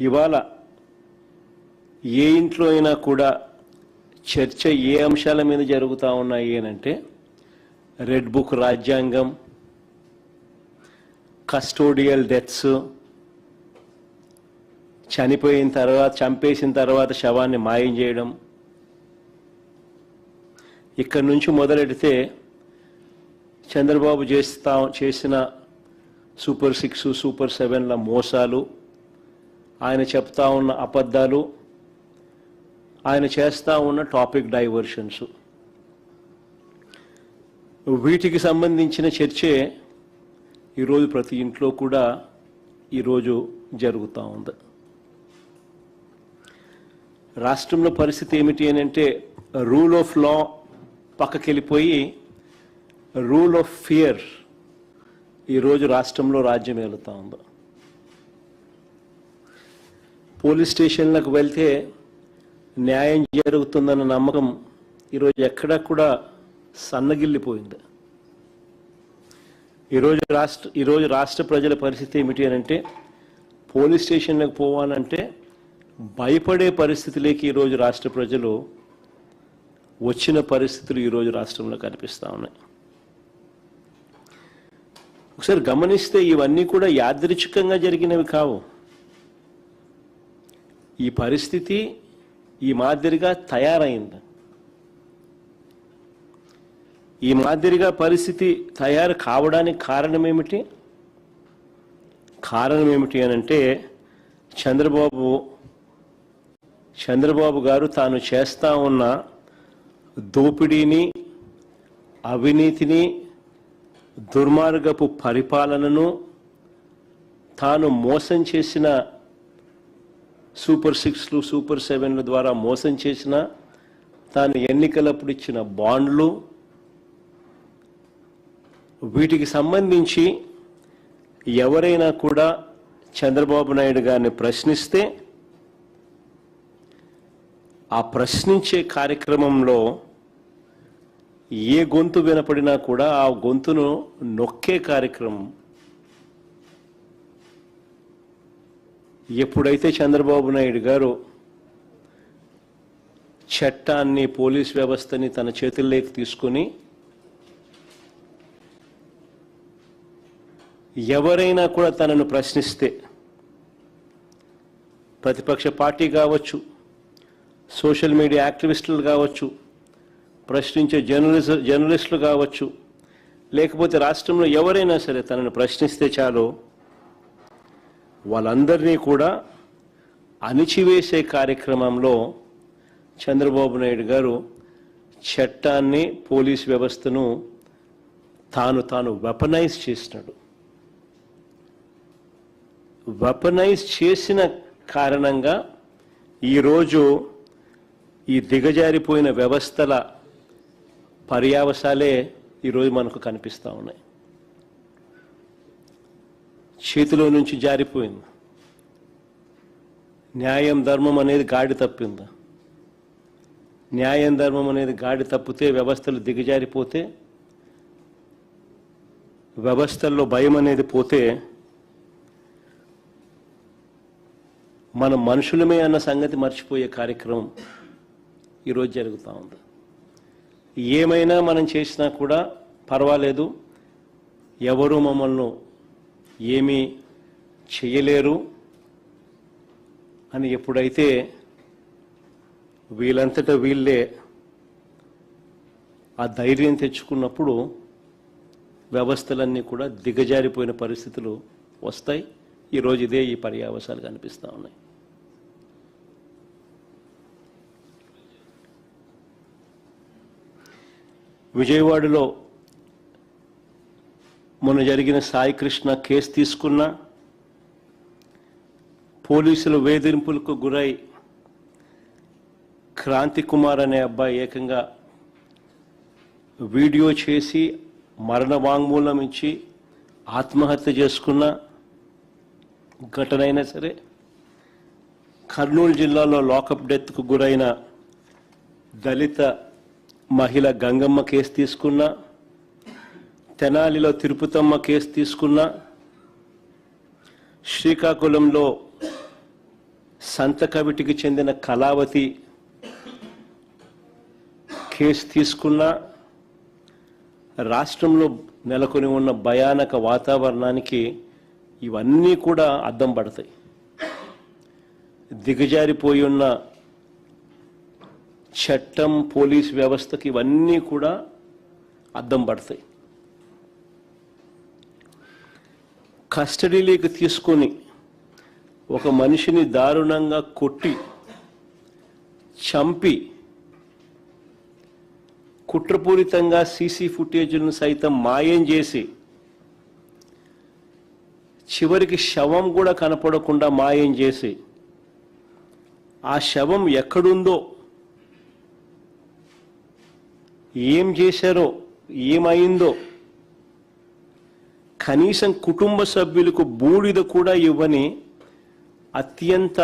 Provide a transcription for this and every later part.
ఇవాళ ఏ ఇంట్లో అయినా కూడా చర్చ ఏ అంశాల మీద జరుగుతూ ఉన్నాయి అంటే రెడ్ బుక్ రాజ్యాంగం, కస్టోడియల్ డెత్స్, చంపేసిన తర్వాత శవాన్ని మాయం చేయడం. ఇక్కడి నుంచి మొదలెడితే చంద్రబాబు చేసిన సూపర్ 6, సూపర్ 7ల మోసాలు, ఆయన చెప్తా ఉన్న అబద్ధాలు, ఆయన చేస్తూ ఉన్న టాపిక్ డైవర్షన్స్, వీటికి సంబంధించిన చర్చే ఈరోజు ప్రతి ఇంట్లో కూడా ఈరోజు జరుగుతూ ఉంది. రాష్ట్రంలో పరిస్థితి ఏమిటి అని అంటే రూల్ ఆఫ్ లా పక్కకెళ్ళిపోయి రూల్ ఆఫ్ ఫియర్ ఈరోజు రాష్ట్రంలో రాజ్యం ఏలుతూ ఉంది. పోలీస్ స్టేషన్లకు వెళ్తే న్యాయం జరుగుతుందన్న నమ్మకం ఈరోజు ఎక్కడా కూడా సన్నగిల్లిపోయింది. ఈరోజు రాష్ట్ర ప్రజల పరిస్థితి ఏమిటి అని అంటే పోలీస్ స్టేషన్లకు పోవాలంటే భయపడే పరిస్థితిలోకి ఈరోజు రాష్ట్ర ప్రజలు వచ్చిన పరిస్థితులు ఈరోజు రాష్ట్రంలో కనిపిస్తూ ఉన్నాయి. ఒకసారి గమనిస్తే ఇవన్నీ కూడా యాదృచ్ఛికంగా జరిగినవి కావు. ఈ పరిస్థితి ఈ మాదిరిగా తయారైంది. ఈ మాదిరిగా పరిస్థితి తయారు కావడానికి కారణం ఏమిటి అని అంటే చంద్రబాబు గారు తాను చేస్తా ఉన్న దోపిడీని, అవినీతిని, దుర్మార్గపు పరిపాలనను, తాను మోసం చేసిన సూపర్ 6లు, సూపర్ 7ల ద్వారా మోసం చేసిన, తాను ఎన్నికలప్పుడు ఇచ్చిన బాండ్లు, వీటికి సంబంధించి ఎవరైనా కూడా చంద్రబాబు నాయుడు గారిని ప్రశ్నిస్తే ఆ ప్రశ్నించే కార్యక్రమంలో ఏ గొంతు వినపడినా కూడా ఆ గొంతును నొక్కే కార్యక్రమం. ఎప్పుడైతే చంద్రబాబు నాయుడు గారు చట్టాన్ని, పోలీస్ వ్యవస్థని తన చేతుల్లోకి తీసుకొని ఎవరైనా కూడా తనను ప్రశ్నిస్తే, ప్రతిపక్ష పార్టీ కావచ్చు, సోషల్ మీడియా యాక్టివిస్టులు కావచ్చు, ప్రశ్నించే జర్నలిస్టులు కావచ్చు, లేకపోతే రాష్ట్రంలో ఎవరైనా సరే తనను ప్రశ్నిస్తే చాలు వాళ్ళందరినీ కూడా అణిచివేసే కార్యక్రమంలో చంద్రబాబు నాయుడు గారు చట్టాన్ని, పోలీస్ వ్యవస్థను తాను వెపనైజ్ చేసినాడు. వెపనైజ్ చేసిన కారణంగా ఈరోజు ఈ దిగజారిపోయిన వ్యవస్థల పర్యావసాలే ఈరోజు మనకు కనిపిస్తూ ఉన్నాయి. చేతిలో నుంచి జారిపోయింది. న్యాయం, ధర్మం అనేది గాడి తప్పింది. న్యాయం, ధర్మం అనేది గాడి తప్పితే, వ్యవస్థలు దిగజారిపోతే, వ్యవస్థల్లో భయం అనేది పోతే మనం మనుషులమే అన్న సంగతి మర్చిపోయే కార్యక్రమం ఈరోజు జరుగుతూ ఉంది. ఏమైనా మనం చేసినా కూడా పర్వాలేదు, ఎవరు మమ్మల్ని ఏమీ చేయలేరు అని ఎప్పుడైతే వీళ్ళంతటా వీళ్ళే ఆ ధైర్యం తెచ్చుకున్నప్పుడు వ్యవస్థలన్నీ కూడా దిగజారిపోయిన పరిస్థితులు వస్తాయి. ఈరోజు ఇదే ఈ పర్యావసాలు కనిపిస్తూ ఉన్నాయి. విజయవాడలో మొన్న జరిగిన సాయి కృష్ణ కేసు తీసుకున్న, పోలీసుల వేధింపులకు గురై క్రాంతి కుమార్ అనే అబ్బాయి ఏకంగా వీడియో చేసి మరణ వాంగ్మూలం ఇచ్చి ఆత్మహత్య చేసుకున్న ఘటన అయినా సరే, కర్నూలు జిల్లాలో లాకప్ డెత్కు గురైన దళిత మహిళ గంగమ్మ కేసు తీసుకున్న, తెనాలిలో తిరుపతమ్మ కేసు తీసుకున్న, శ్రీకాకుళంలో సంతకవిటికి చెందిన కళావతి కేసు తీసుకున్న రాష్ట్రంలో నెలకొని ఉన్న భయానక వాతావరణానికి ఇవన్నీ కూడా అద్దం పడతాయి. దిగజారిపోయి ఉన్న చట్టం, పోలీస్ వ్యవస్థకి ఇవన్నీ కూడా అద్దం పడతాయి. కస్టడీలోకి తీసుకొని ఒక మనిషిని దారుణంగా కొట్టి చంపి కుట్రపూరితంగా సీసీ ఫుటేజ్లను సైతం మాయం చేసి చివరికి శవం కూడా కనపడకుండా మాయం చేసి ఆ శవం ఎక్కడుందో, ఏం చేశారో, ఏమైందో కనీసం కుటుంబ సభ్యులకు బూడిద కూడా ఇవ్వని అత్యంత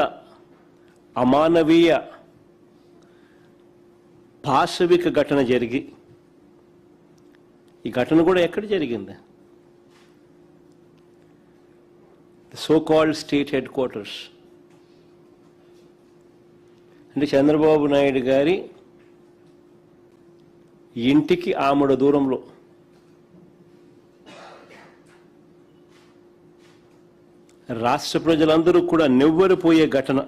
అమానవీయ పాశవిక ఘటన జరిగి, ఈ ఘటన కూడా ఎక్కడ జరిగింది? So called state head quarters. అంటే చంద్రబాబు నాయుడు గారి ఇంటికి ఆమడ దూరంలో రాష్ట్ర ప్రజలందరూ కూడా నివ్వెరపోయే ఘటన.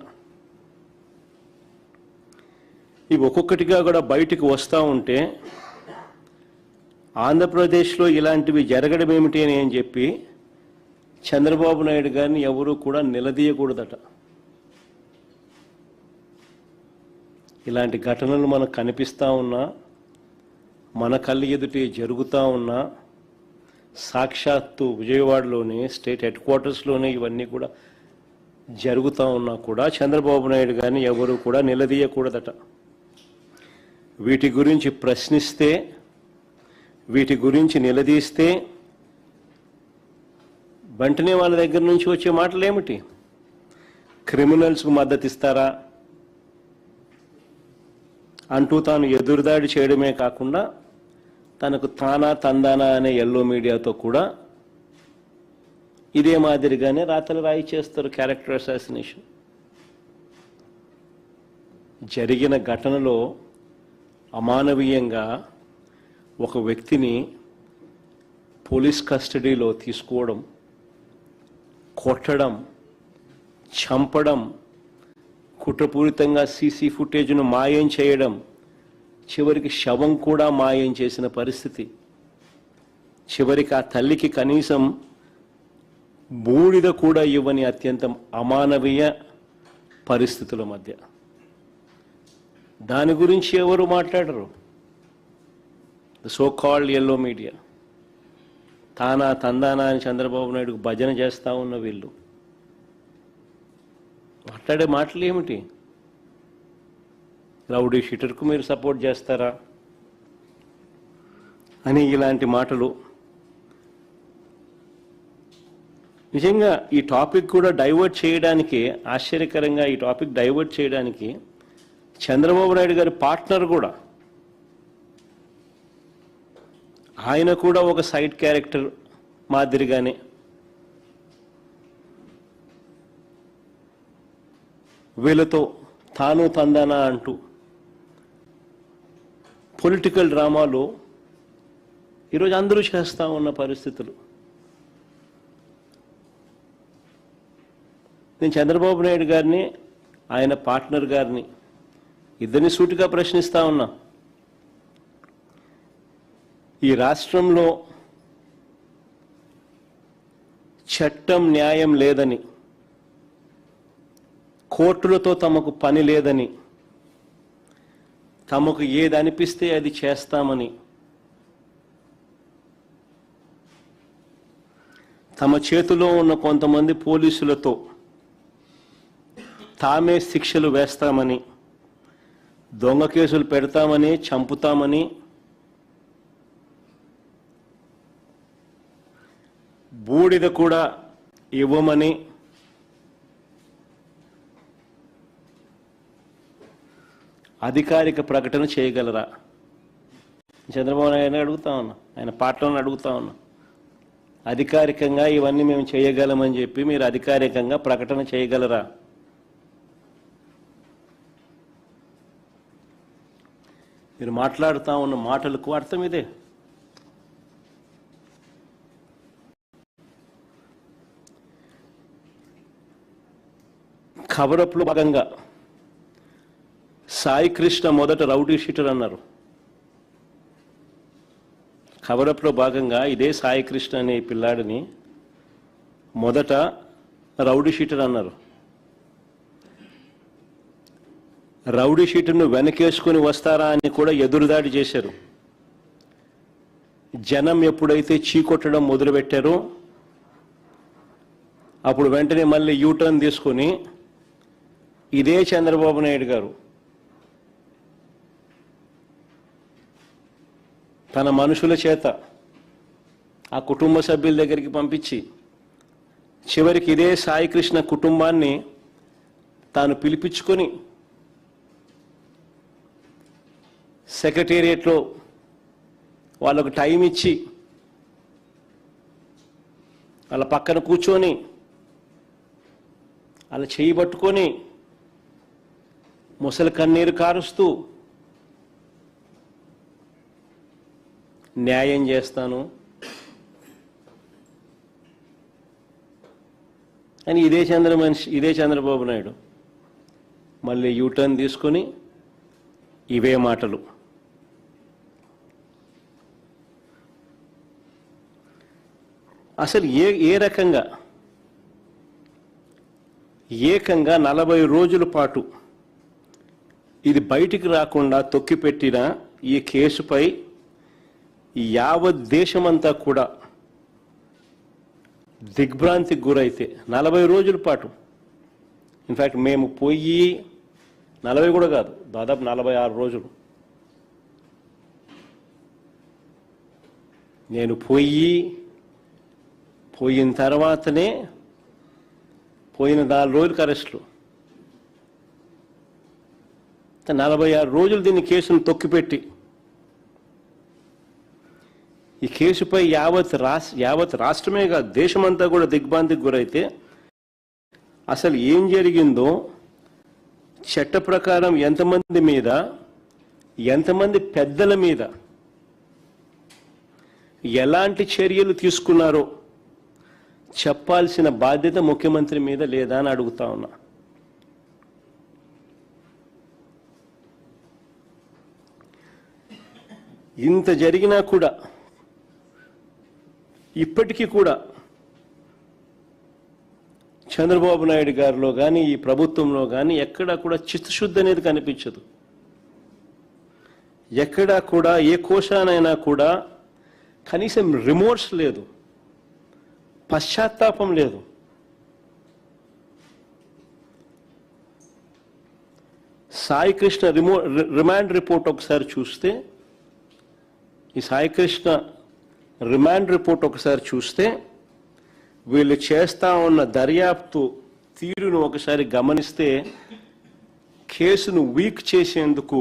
ఇవి ఒక్కొక్కటిగా కూడా బయటికి వస్తూ ఉంటే ఆంధ్రప్రదేశ్లో ఇలాంటివి జరగడం ఏమిటి అని చెప్పి చంద్రబాబు నాయుడు గారిని ఎవరూ కూడా నిలదీయకూడదట. ఇలాంటి ఘటనలు మనకు కనిపిస్తూ ఉన్నా, మన కళ్ళ ఎదుటి జరుగుతూ ఉన్నా, సాక్షాత్తు విజయవాడలోనే స్టేట్ హెడ్ క్వార్టర్స్లోనే ఇవన్నీ కూడా జరుగుతూ ఉన్నా కూడా చంద్రబాబు నాయుడు గారిని ఎవరు కూడా నిలదీయకూడదట. వీటి గురించి ప్రశ్నిస్తే, వీటి గురించి నిలదీస్తే వెంటనే వాళ్ళ దగ్గర నుంచి వచ్చే మాటలు ఏమిటి? క్రిమినల్స్కు మద్దతు ఇస్తారా అంటూ తాను ఎదురుదాడి చేయడమే కాకుండా తనకు తానా తందానా అనే ఎల్లో మీడియాతో కూడా ఇదే మాదిరిగానే రాతలు రాయి చేస్తారు. క్యారెక్టర్ అసాసినేషన్ జరిగిన ఘటనలో అమానవీయంగా ఒక వ్యక్తిని పోలీస్ కస్టడీలో తీసుకోవడం, కొట్టడం, చంపడం, కుట్రపూరితంగా సీసీ ఫుటేజ్ను మాయం చేయడం, చివరికి శవం కూడా మాయం చేసిన పరిస్థితి. చివరికి ఆ తల్లికి కనీసం బూడిద కూడా ఇవ్వని అత్యంత అమానవీయ పరిస్థితుల మధ్య దాని గురించి ఎవరు మాట్లాడరు. సో కాల్డ్ ఎల్లో మీడియా తానా తందానా అని చంద్రబాబు నాయుడుకు భజన చేస్తూ ఉన్న వీళ్ళు మాట్లాడే మాటలు ఏమిటి? రౌడీ షీటర్కు మీరు సపోర్ట్ చేస్తారా అని ఇలాంటి మాటలు. నిజంగా ఈ టాపిక్ కూడా డైవర్ట్ చేయడానికి, ఆశ్చర్యకరంగా ఈ టాపిక్ డైవర్ట్ చేయడానికి చంద్రబాబు నాయుడు గారి పార్ట్నర్ కూడా, ఆయన కూడా ఒక సైడ్ క్యారెక్టర్ మాదిరిగానే వీళ్ళతో తాను తందానా అంటూ పొలిటికల్ డ్రామాలో ఈరోజు అందరూ చేస్తూ ఉన్న పరిస్థితులు. నేను చంద్రబాబు నాయుడు గారిని, ఆయన పార్ట్నర్ గారిని ఇద్దరిని సూటిగా ప్రశ్నిస్తా ఉన్నా. ఈ రాష్ట్రంలో చట్టం, న్యాయం లేదని, కోర్టులతో తమకు పని లేదని, తమకు ఏది అనిపిస్తే అది చేస్తామని, తమ చేతిలో ఉన్న కొంతమంది పోలీసులతో తామే శిక్షలు వేస్తామని, దొంగ కేసులు పెడతామని, చంపుతామని, బూడిద కూడా ఇవ్వమని అధికారిక ప్రకటన చేయగలరా? చంద్రబాబు నాయుడు అడుగుతా ఉన్నా, ఆయన పార్టీలను అడుగుతా ఉన్నా, అధికారికంగా ఇవన్నీ మేము చేయగలమని చెప్పి మీరు అధికారికంగా ప్రకటన చేయగలరా? మీరు మాట్లాడుతూ ఉన్న మాటలకు అర్థం ఇదే. కవరప్లో భాగంగా సాయి కృష్ణ మొదట రౌడీ షీటర్ అన్నారు. కవరప్లో భాగంగా ఇదే సాయి కృష్ణ అనే పిల్లాడిని మొదట రౌడీ షీటర్ అన్నారు. రౌడీ షీటర్ను వెనకేసుకొని వస్తారా అని కూడా ఎదురుదాడి చేశారు. జనం ఎప్పుడైతే చీకొట్టడం మొదలుపెట్టారో అప్పుడు వెంటనే మళ్ళీ యూటర్న్ తీసుకొని ఇదే చంద్రబాబు నాయుడు గారు తన మనుషుల చేత ఆ కుటుంబ సభ్యుల దగ్గరికి పంపించి చివరికి ఇదే సాయి కృష్ణ కుటుంబాన్ని తాను పిలిపించుకొని సెక్రటేరియట్లో వాళ్ళకు టైం ఇచ్చి వాళ్ళ పక్కన కూర్చొని వాళ్ళ చేయి పట్టుకొని ముసలి కన్నీరు కారుస్తూ న్యాయం చేస్తాను అని ఇదే చంద్రబాబు నాయుడు మళ్ళీ యూటర్న్ తీసుకొని ఇవే మాటలు. అసలు ఏ రకంగా ఏకంగా 40 రోజుల పాటు ఇది బయటికి రాకుండా తొక్కిపెట్టిన ఈ కేసుపై యావత్ దేశమంతా కూడా దిగ్భ్రాంతికి గురైతే 40 రోజుల పాటు, ఇన్ఫ్యాక్ట్ మేము పోయి 40 కూడా కాదు, దాదాపు 46 రోజులు నేను పోయిన తర్వాతనే పోయిన 4 రోజులకు అరెస్టులు, 46 రోజులు దీన్ని కేసును తొక్కిపెట్టి ఈ కేసుపై యావత్ రాష్ట్రమే కాదు దేశమంతా కూడా దిగ్భ్రాంతికి గురైతే అసలు ఏం జరిగిందో, చట్ట ప్రకారం ఎంతమంది మీద, ఎంతమంది పెద్దల మీద ఎలాంటి చర్యలు తీసుకున్నారో చెప్పాల్సిన బాధ్యత ముఖ్యమంత్రి మీద లేదా అని అడుగుతా ఉన్నా. ఇంత జరిగినా కూడా ఇప్పటికీ కూడా చంద్రబాబు నాయుడు గారిలో కానీ ఈ ప్రభుత్వంలో కానీ ఎక్కడా కూడా చిత్తశుద్ధి అనేది కనిపించదు. ఎక్కడా కూడా ఏ కోశానైనా కూడా కనీసం రిమోర్స్ లేదు, పశ్చాత్తాపం లేదు. సాయి కృష్ణ రిమాండ్ రిపోర్ట్ ఒకసారి చూస్తే, ఈ సాయి కృష్ణ రిమాండ్ రిపోర్ట్ ఒకసారి చూస్తే వీళ్ళు చేస్తా ఉన్న దర్యాప్తు తీరును ఒకసారి గమనిస్తే కేసును వీక్ చేసేందుకు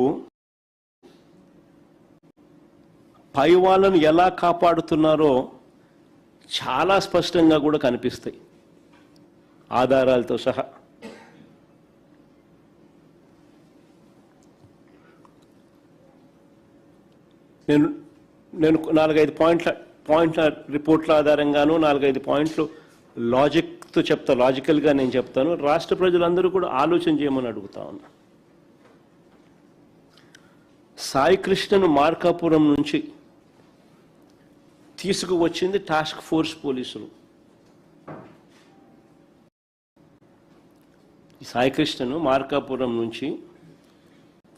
పై వాళ్ళను ఎలా కాపాడుతున్నారో చాలా స్పష్టంగా కూడా కనిపిస్తాయి ఆధారాలతో సహా. నేను 4-5 పాయింట్ల రిపోర్ట్ల ఆధారంగాను 4-5 పాయింట్లు లాజిక్తో చెప్తా, లాజికల్గా నేను చెప్తాను. రాష్ట్ర ప్రజలందరూ కూడా ఆలోచన చేయమని అడుగుతా ఉన్నా. సాయి కృష్ణను మార్కాపురం నుంచి తీసుకువచ్చింది టాస్క్ ఫోర్స్ పోలీసులు. సాయి కృష్ణను మార్కాపురం నుంచి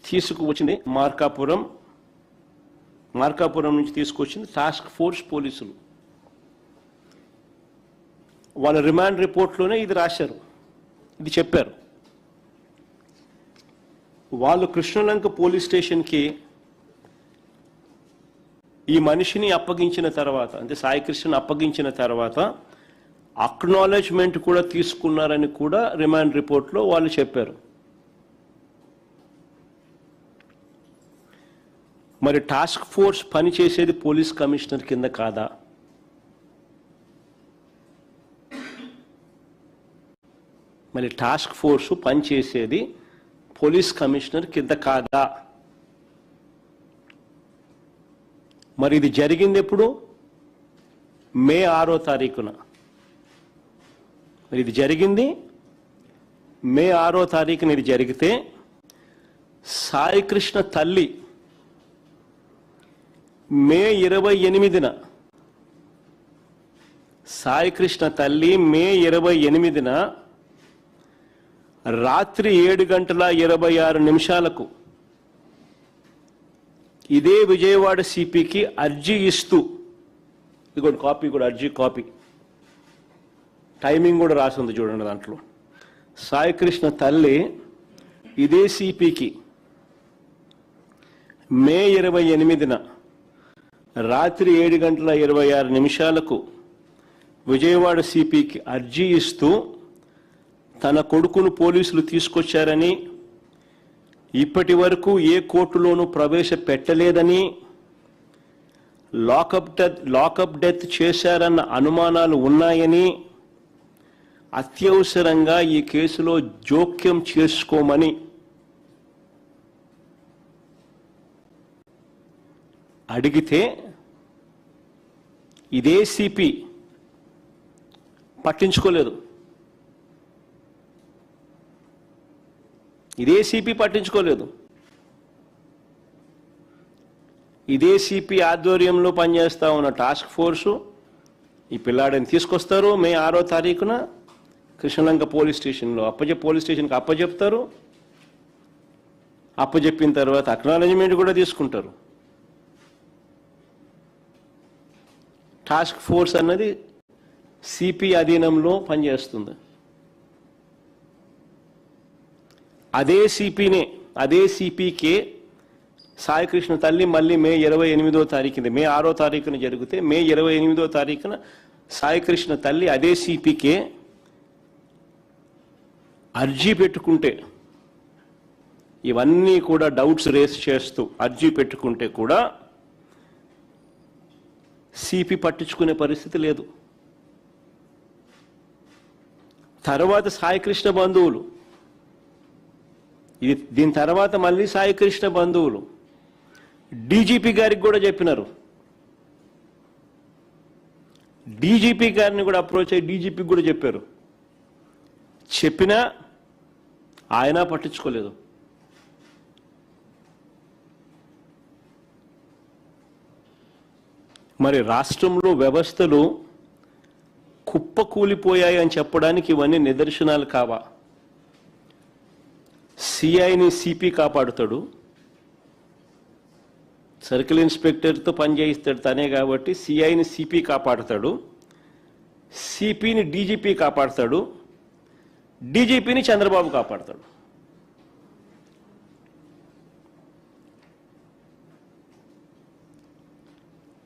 తీసుకువచ్చింది మార్కాపురం నుంచి తీసుకొచ్చింది టాస్క్ ఫోర్స్ పోలీసులు. వాళ్ళ రిమాండ్ రిపోర్ట్లోనే ఇది రాశారు, ఇది చెప్పారు. వాళ్ళు కృష్ణలంక పోలీస్ స్టేషన్కి ఈ మనిషిని అప్పగించిన తర్వాత, అంటే సాయి కృష్ణను అప్పగించిన తర్వాత అక్నాలెడ్జ్మెంట్ కూడా తీసుకున్నారని కూడా రిమాండ్ రిపోర్ట్లో వాళ్ళు చెప్పారు. మరి టాస్క్ ఫోర్స్ పనిచేసేది పోలీస్ కమిషనర్ కింద కాదా? మరి టాస్క్ ఫోర్స్ పనిచేసేది పోలీస్ కమిషనర్ కింద కాదా? మరి ఇది జరిగింది ఎప్పుడు? మే 6వ తారీఖున. మరి ఇది జరిగింది మే 6వ తారీఖున. ఇది జరిగితే సాయికృష్ణ తల్లి మే 28న, సాయికృష్ణ తల్లి మే 28న రాత్రి 7:26 ఇదే విజయవాడ సిపికి అర్జీ ఇస్తూ, ఇదిగోండి కాపీ కూడా, అర్జీ కాపీ, టైమింగ్ కూడా రాసి ఉంది చూడండి దాంట్లో. సాయికృష్ణ తల్లి ఇదే సిపికి మే 28న రాత్రి 7:26 విజయవాడ సిపికి అర్జీ ఇస్తూ తన కొడుకును పోలీసులు తీసుకొచ్చారని, ఇప్పటి వరకు ఏ కోర్టులోనూ ప్రవేశపెట్టలేదని, లాకప్ డెత్ చేశారన్న అనుమానాలు ఉన్నాయని, అత్యవసరంగా ఈ కేసులో జోక్యం చేసుకోమని అడిగితే ఇదే సిపి పట్టించుకోలేదు. ఇదే సిపి పట్టించుకోలేదు. ఇదే సిపి ఆధ్వర్యంలో పనిచేస్తా ఉన్న టాస్క్ ఫోర్సు ఈ పిల్లాడిని తీసుకొస్తారు. మే 6వ తారీఖున కృష్ణలంక పోలీస్ స్టేషన్లో పోలీస్ స్టేషన్కి అప్పచెప్తారు. అప్పచెప్పిన తర్వాత అక్నాలెడ్జ్మెంట్ కూడా తీసుకుంటారు. టాస్క్ ఫోర్స్ అన్నది సిపి అధీనంలో పనిచేస్తుంది. అదే సిపికే సాయికృష్ణ తల్లి మళ్ళీ మే 28వ తారీఖున, మే 6వ తారీఖున జరిగితే మే 28వ తారీఖున సాయికృష్ణ తల్లి అదే సిపికే అర్జీ పెట్టుకుంటే, ఇవన్నీ కూడా డౌట్స్ రేస్ చేస్తూ అర్జీ పెట్టుకుంటే కూడా సిపి పట్టించుకునే పరిస్థితి లేదు. తర్వాత సాయికృష్ణ బంధువులు, దీని తర్వాత మళ్ళీ సాయికృష్ణ బంధువులు డీజీపీ గారికి కూడా చెప్పినారు. డీజీపీ గారిని కూడా అప్రోచ్ అయ్యి డీజీపీకి కూడా చెప్పారు. చెప్పినా ఆయన పట్టించుకోలేదు. మరి రాష్ట్రంలో వ్యవస్థలు కుప్పకూలిపోయాయి అని చెప్పడానికి ఇవన్నీ నిదర్శనాలు కావా? సిఐని సిపి కాపాడుతాడు, సర్కిల్ ఇన్స్పెక్టర్తో పనిచేయిస్తాడు తనే కాబట్టి సిఐని సిపి కాపాడుతాడు, సిపిని డీజీపీ కాపాడుతాడు, డీజీపీని చంద్రబాబు కాపాడుతాడు.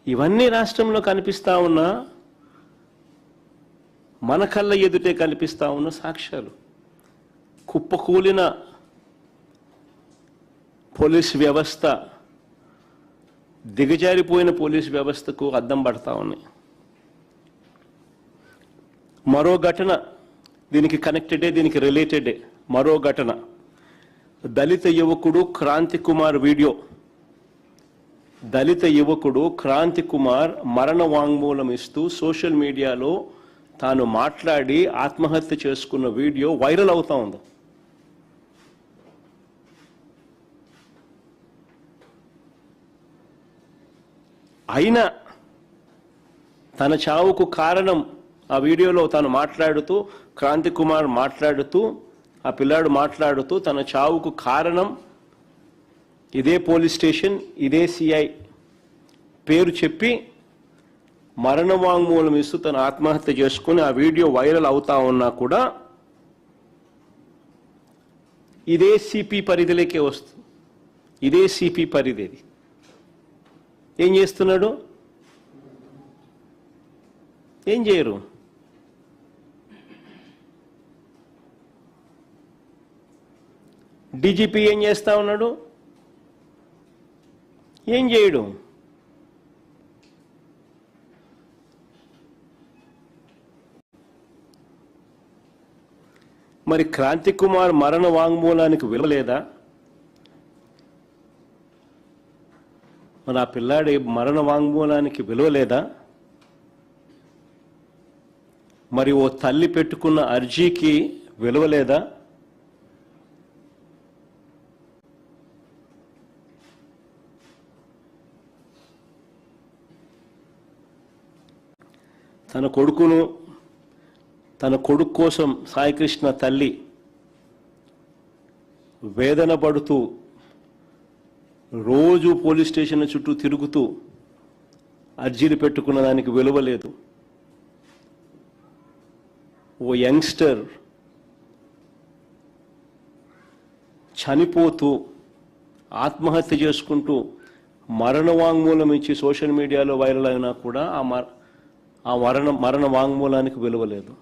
ఇవన్నీ రాష్ట్రంలో కనిపిస్తా ఉన్నా, మన కళ్ళ ఎదుటే కనిపిస్తా ఉన్న సాక్ష్యాలు. కుప్పకూలిన పోలీస్ వ్యవస్థ, దిగజారిపోయిన పోలీస్ వ్యవస్థకు అద్దం పడతా ఉన్నాయి. మరో ఘటన దీనికి కనెక్టెడే, దీనికి రిలేటెడే. మరో ఘటన, దళిత యువకుడు క్రాంతి కుమార్ వీడియో. దళిత యువకుడు క్రాంతి కుమార్ మరణ వాంగ్మూలం ఇస్తూ సోషల్ మీడియాలో తాను మాట్లాడి ఆత్మహత్య చేసుకున్న వీడియో వైరల్ అవుతా ఉంది. అయినా తన చావుకు కారణం, ఆ వీడియోలో తాను మాట్లాడుతూ, క్రాంతి కుమార్ మాట్లాడుతూ, ఆ పిల్లాడు మాట్లాడుతూ తన చావుకు కారణం ఇదే పోలీస్ స్టేషన్, ఇదే సిఐ పేరు చెప్పి మరణ వాంగ్మూలం ఇస్తూ తను ఆత్మహత్య చేసుకుని ఆ వీడియో వైరల్ అవుతా ఉన్నా కూడా ఇదే సిపి పరిధిలోకే వస్తుంది. ఇదే సిపి పరిధి. ఏం చేస్తున్నాడు? ఏం చేయరు. డీజీపీ ఏం చేస్తా ఉన్నాడు? ఏం చేయడు. మరి క్రాంతి కుమార్ మరణ వాంగ్మూలానికి విలువ లేదా? మన ఆ పిల్లాడి మరణ వాంగ్మూలానికి విలువ లేదా? మరి ఓ తల్లి పెట్టుకున్న అర్జీకి విలువ లేదా? తన కొడుకు కోసం సాయికృష్ణ తల్లి వేదన పడుతూ రోజు పోలీస్ స్టేషన్ చుట్టూ తిరుగుతూ అర్జీలు పెట్టుకున్న దానికి విలువ లేదు. ఓ యంగ్స్టర్ చనిపోతూ ఆత్మహత్య చేసుకుంటూ మరణ వాంగ్మూలం ఇచ్చి సోషల్ మీడియాలో వైరల్ అయినా కూడా ఆ మరణ వాంగ్మూలానికి విలువ లేదు.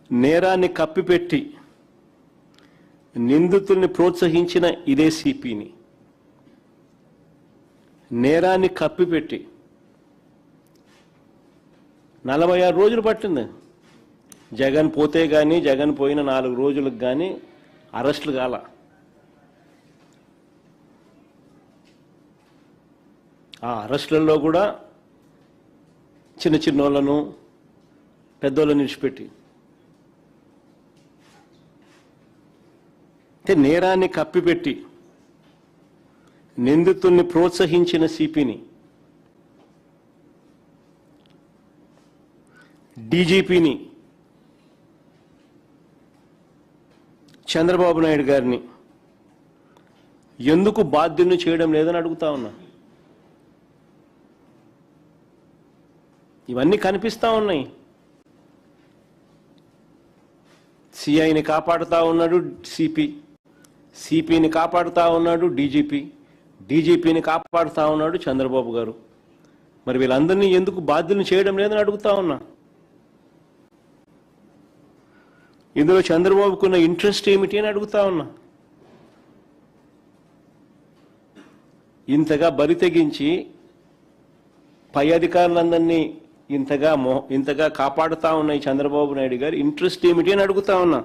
నేరాన్ని కప్పిపెట్టి నిందితుల్ని ప్రోత్సహించిన ఇదే సిపిని నేరాన్ని కప్పిపెట్టి 46 రోజులు పట్టింది. జగన్ పోతే కానీ, జగన్ పోయిన 4 రోజులకు కానీ అరెస్టులు కాల. ఆ అరెస్టులలో కూడా చిన్నోళ్ళను పెద్దోళ్ళని విడిచిపెట్టి, అంటే నేరాన్ని కప్పిపెట్టి నిందితుల్ని ప్రోత్సహించిన సిపిని, డీజీపీని, చంద్రబాబు నాయుడు గారిని ఎందుకు బాధ్యుల్ని చేయడం లేదని అడుగుతా ఉన్నా. ఇవన్నీ కనిపిస్తా ఉన్నాయి. సిఐని కాపాడుతా ఉన్నాడు సిపి, సిపిని కాపాడుతా ఉన్నాడు డీజీపీ, డీజీపీని కాపాడుతా ఉన్నాడు చంద్రబాబు గారు. మరి వీళ్ళందరినీ ఎందుకు బాధ్యుల్ని చేయడం లేదని అడుగుతా ఉన్నా. ఇందులో చంద్రబాబుకున్న ఇంట్రెస్ట్ ఏమిటి అని అడుగుతా ఉన్నా. ఇంతగా బరి తెగించి పై అధికారులందరినీ ఇంతగా కాపాడుతా ఉన్న ఈ చంద్రబాబు నాయుడు గారు ఇంట్రెస్ట్ ఏమిటి అని అడుగుతా ఉన్నా.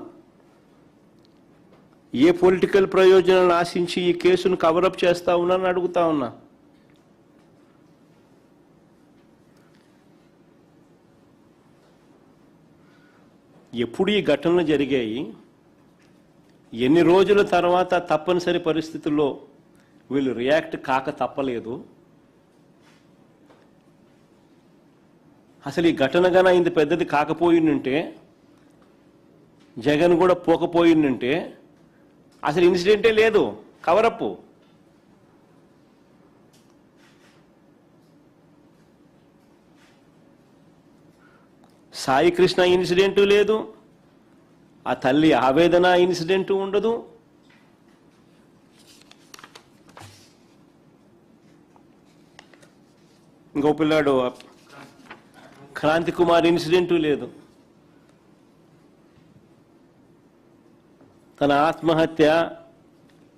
ఏ పొలిటికల్ ప్రయోజనాలను ఆశించి ఈ కేసును కవరప్ చేస్తా ఉన్నారని అడుగుతా ఉన్నా. ఎప్పుడు ఈ ఘటనలు జరిగాయి, ఎన్ని రోజుల తర్వాత తప్పనిసరి పరిస్థితుల్లో వీళ్ళు రియాక్ట్ కాక తప్పలేదు? అసలు ఈ ఘటన గన ఇంత పెద్దది కాకపోయిందంటే, జగన్ కూడా పోకపోయిందంటే అసలు ఇన్సిడెంటే లేదు, కవరప్పు. సాయికృష్ణ ఇన్సిడెంటు లేదు, ఆ తల్లి ఆవేదన ఇన్సిడెంటు ఉండదు. ఇంకో పిల్లాడు క్రాంతి కుమార్ ఇన్సిడెంటు లేదు. తన ఆత్మహత్య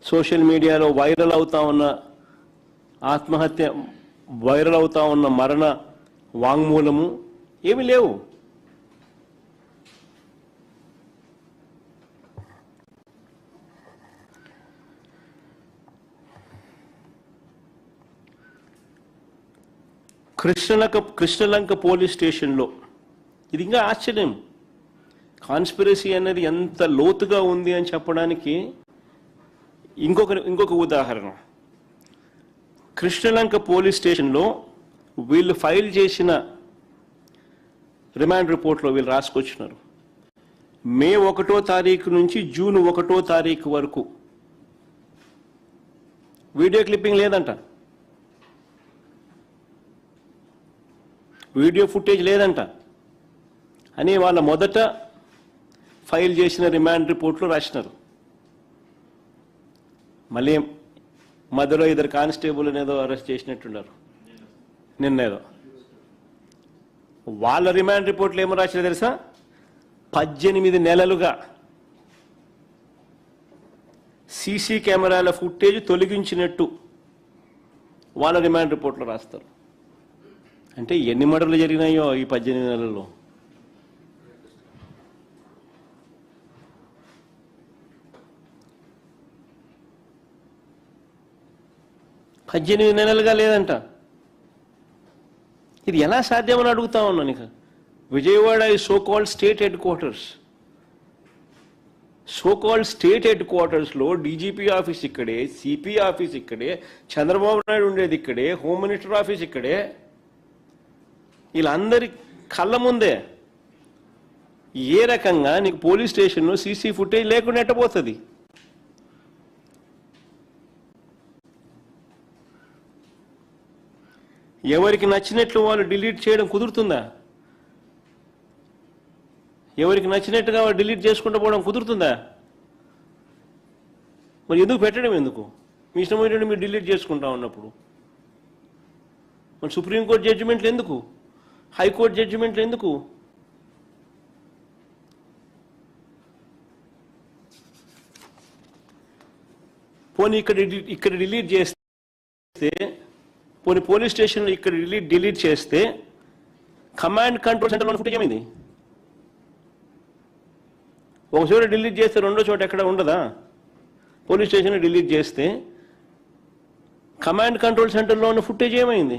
సోషల్ మీడియాలో వైరల్ అవుతా ఉన్న మరణ వాంగ్మూలము ఏమీ లేవు. కృష్ణలంక పోలీస్ స్టేషన్లో ఇది ఇంకా ఆశ్చర్యం. కాన్స్పిరసీ అనేది ఎంత లోతుగా ఉంది అని చెప్పడానికి ఇంకొక ఉదాహరణ. కృష్ణలంక పోలీస్ స్టేషన్లో వీళ్ళు ఫైల్ చేసిన రిమాండ్ రిపోర్ట్లో వీళ్ళు రాసుకొచ్చినారు, మే 1వ తారీఖు నుంచి జూన్ 1వ తారీఖు వరకు వీడియో క్లిప్పింగ్ లేదంట, వీడియో ఫుటేజ్ లేదంట అని వాళ్ళ మొదట ఫైల్ చేసిన రిమాండ్ రిపోర్ట్లో రాసినారు. మళ్ళీ మధ్యలో 2 కానిస్టేబుల్ ఏదో అరెస్ట్ చేసినట్టున్నారు నిన్నేదో. వాళ్ళ రిమాండ్ రిపోర్ట్లో ఏమో రాసినా తెలుసా? 18 నెలలుగా సీసీ కెమెరాల ఫుటేజ్ తొలగించినట్టు వాళ్ళ రిమాండ్ రిపోర్ట్లో రాస్తారు. అంటే ఎన్ని మర్డర్లు జరిగినాయో ఈ 18 నెలల్లో. 18 నెలలుగా లేదంట. ఇది ఎలా సాధ్యమని అడుగుతా ఉన్నాను. ఇక విజయవాడ ఈ so called state head quarters. So called state head క్వార్టర్స్లో డీజీపీ ఆఫీస్ ఇక్కడే, సిపి ఆఫీస్ ఇక్కడే, చంద్రబాబు నాయుడు ఉండేది ఇక్కడే, హోమ్ మినిస్టర్ ఆఫీస్ ఇక్కడే. వీళ్ళందరి కళ్ళ ముందే ఏ రకంగా నీకు పోలీస్ స్టేషన్లో సీసీ ఫుటేజ్ లేకుండా ఎట్టబోతుంది? ఎవరికి నచ్చినట్లు వాళ్ళు డిలీట్ చేయడం కుదురుతుందా? ఎవరికి నచ్చినట్టుగా వాళ్ళు డిలీట్ చేసుకుంటూ పోవడం కుదురుతుందా? మరి ఎందుకు పెట్టడం? ఎందుకు మీ ఇష్టం ఏంటంటే మీరు డిలీట్ చేసుకుంటా ఉన్నప్పుడు? మరి సుప్రీంకోర్టు జడ్జిమెంట్లు ఎందుకు? హైకోర్టు జడ్జిమెంట్లు ఎందుకు? పోనీ ఇక్కడ డిలీట్ చేస్తే, పోనీ పోలీస్ స్టేషన్లో ఇక్కడ డిలీట్ చేస్తే కమాండ్ కంట్రోల్ సెంటర్లో ఫుటేజ్ ఏమైంది? ఒక చోట డిలీట్ చేస్తే రెండో చోట ఎక్కడ ఉండదా? పోలీస్ స్టేషన్ డిలీట్ చేస్తే కమాండ్ కంట్రోల్ సెంటర్లో ఉన్న ఫుటేజ్ ఏమైంది?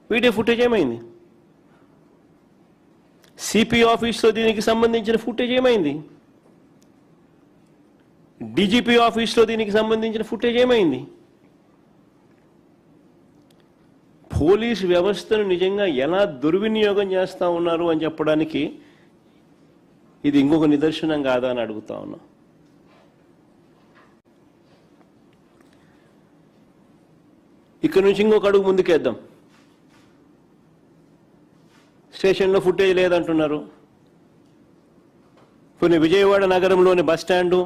వీడియో ఫుటేజ్ ఏమైంది? సిపి ఆఫీస్లో దీనికి సంబంధించిన ఫుటేజ్ ఏమైంది? డీజీపీ ఆఫీస్లో దీనికి సంబంధించిన ఫుటేజ్ ఏమైంది? పోలీసు వ్యవస్థను నిజంగా ఎలా దుర్వినియోగం చేస్తూ ఉన్నారు అని చెప్పడానికి ఇది ఇంకొక నిదర్శనం కాదా అని అడుగుతా ఉన్నా. ఇక్కడ నుంచి ఇంకొక అడుగు ముందుకేద్దాం. స్టేషన్లో ఫుటేజ్ లేదంటున్నారు. కొన్ని విజయవాడ నగరంలోని బస్ స్టాండు,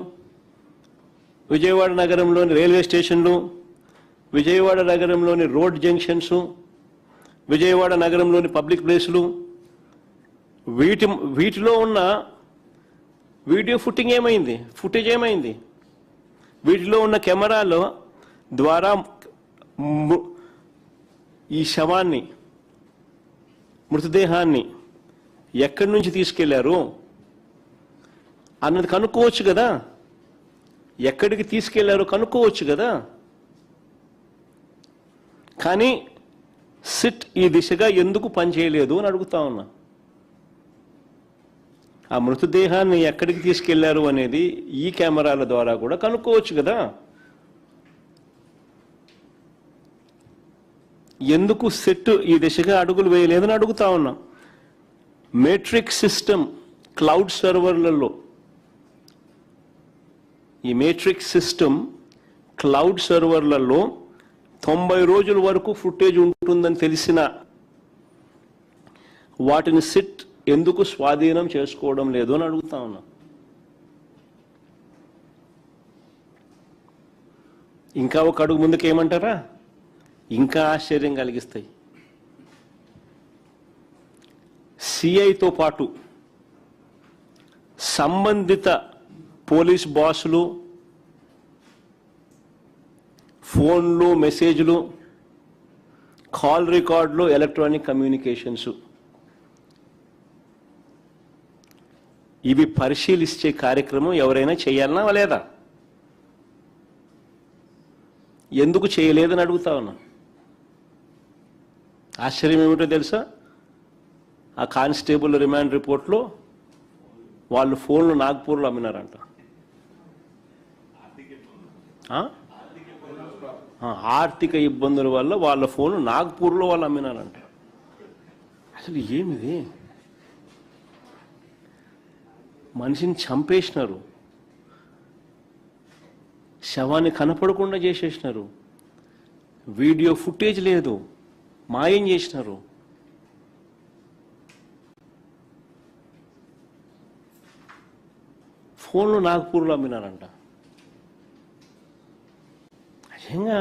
విజయవాడ నగరంలోని రైల్వే స్టేషన్లు, విజయవాడ నగరంలోని రోడ్ జంక్షన్స్, విజయవాడ నగరంలోని పబ్లిక్ ప్లేసులు, వీటిలో ఉన్న వీడియో ఫుటేజ్ ఏమైంది? వీటిలో ఉన్న కెమెరాల ద్వారా ఈ శవాన్ని, మృతదేహాన్ని ఎక్కడి నుంచి తీసుకెళ్లారు అన్నది కనుక్కోవచ్చు కదా? ఎక్కడికి తీసుకెళ్లారో కనుక్కోవచ్చు కదా? కానీ సిట్ ఈ దిశగా ఎందుకు పనిచేయలేదు అని అడుగుతా ఉన్నా. ఆ మృతదేహాన్ని ఎక్కడికి తీసుకెళ్లారు అనేది ఈ కెమెరాల ద్వారా కూడా కనుక్కోవచ్చు కదా? ఎందుకు సెట్ ఈ దిశగా అడుగులు వేయలేదని అడుగుతా ఉన్నా. మేట్రిక్స్ సిస్టమ్ క్లౌడ్ సర్వర్లలో, ఈ మేట్రిక్స్ సిస్టమ్ క్లౌడ్ సర్వర్లలో 90 రోజుల వరకు ఫుటేజ్ ఉంటుందని తెలిసిన వాటిని సిట్ ఎందుకు స్వాధీనం చేసుకోవడం లేదు అని అడుగుతా ఉన్నా. ఇంకా ఒక అడుగు ముందుకు ఏమంటారా? ఇంకా ఆశ్చర్యం కలిగిస్తాయి. సిఐతో పాటు సంబంధిత పోలీస్ బాసులు ఫోన్లు, మెసేజ్లు, కాల్ రికార్డులు, ఎలక్ట్రానిక్ కమ్యూనికేషన్స్ ఇవి పరిశీలించే కార్యక్రమం ఎవరైనా చేయాలనా లేదా? ఎందుకు చేయలేదని అడుగుతా ఉన్నా. ఆశ్చర్యం ఏమిటో తెలుసా? ఆ కానిస్టేబుల్ రిమాండ్ రిపోర్ట్లో వాళ్ళు ఫోన్లు నాగ్పూర్లో అమ్మినారంట. ఆర్థిక ఇబ్బందుల వల్ల వాళ్ళ ఫోన్లు నాగ్పూర్లో వాళ్ళు అమ్మినారంట. అసలు ఏమిది? మనిషిని చంపేసినారు, శవాన్ని కనపడకుండా చేసేసినారు, వీడియో ఫుటేజ్ లేదు, మాయం చేసినారు. ఫోన్లు నాగ్పూర్లో అమ్మినారంట. నిజంగా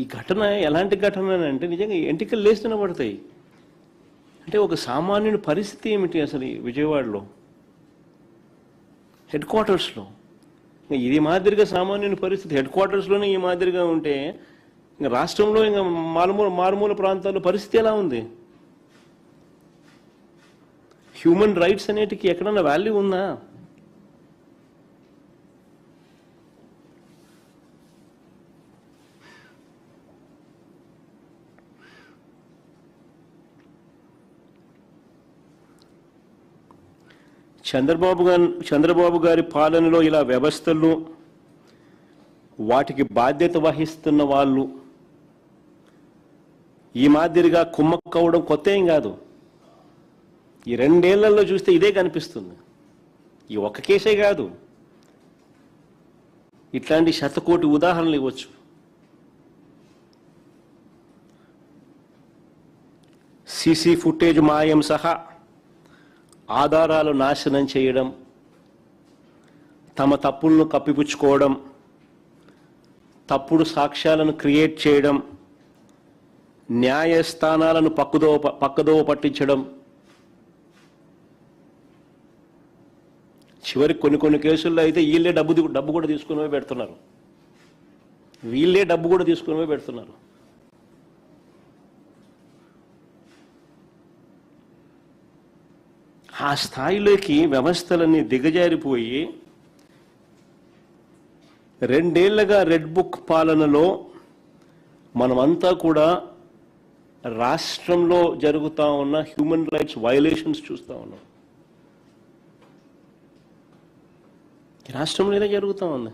ఈ ఘటన ఎలాంటి ఘటన అంటే నిజంగా ఎంటికలు లేస్తూనే పడతాయి. అంటే ఒక సామాన్యుని పరిస్థితి ఏమిటి అసలు ఈ విజయవాడలో హెడ్ క్వార్టర్స్లో? ఇది మాదిరిగా సామాన్యుని పరిస్థితి హెడ్ క్వార్టర్స్లోనే ఈ మాదిరిగా ఉంటే ఇంకా రాష్ట్రంలో ఇంకా మారుమూల ప్రాంతాల్లో పరిస్థితి ఎలా ఉంది? హ్యూమన్ రైట్స్ అనేటికి ఎక్కడన్నా వాల్యూ ఉందా? చంద్రబాబు గారి పాలనలో ఇలా వ్యవస్థలను వాటికి బాధ్యత వహిస్తున్న వాళ్ళు ఈ మాదిరిగా కుమ్మక్కవడం కొత్త ఏం కాదు. ఈ 2 ఏళ్లలో చూస్తే ఇదే కనిపిస్తుంది. ఈ ఒక్క కేసే కాదు, ఇట్లాంటి శతకోటి ఉదాహరణలు ఇవ్వచ్చు. సీసీ ఫుటేజ్ మాయం సహా ఆధారాలు నాశనం చేయడం, తమ తప్పులను కప్పిపుచ్చుకోవడం, తప్పుడు సాక్ష్యాలను క్రియేట్ చేయడం, న్యాయస్థానాలను పక్కదోవ పట్టించడం, చివరికి కొన్ని కేసుల్లో అయితే వీళ్ళే డబ్బు కూడా తీసుకుని పెడుతున్నారు. ఆ స్థాయిలోకి వ్యవస్థలన్నీ దిగజారిపోయి 2 ఏళ్లుగా రెడ్ బుక్ పాలనలో మనమంతా కూడా రాష్ట్రంలో జరుగుతూ ఉన్న హ్యూమన్ రైట్స్ వయలేషన్స్ చూస్తూ ఉన్నాం. రాష్ట్రంలో ఇదే జరుగుతూ ఉంది.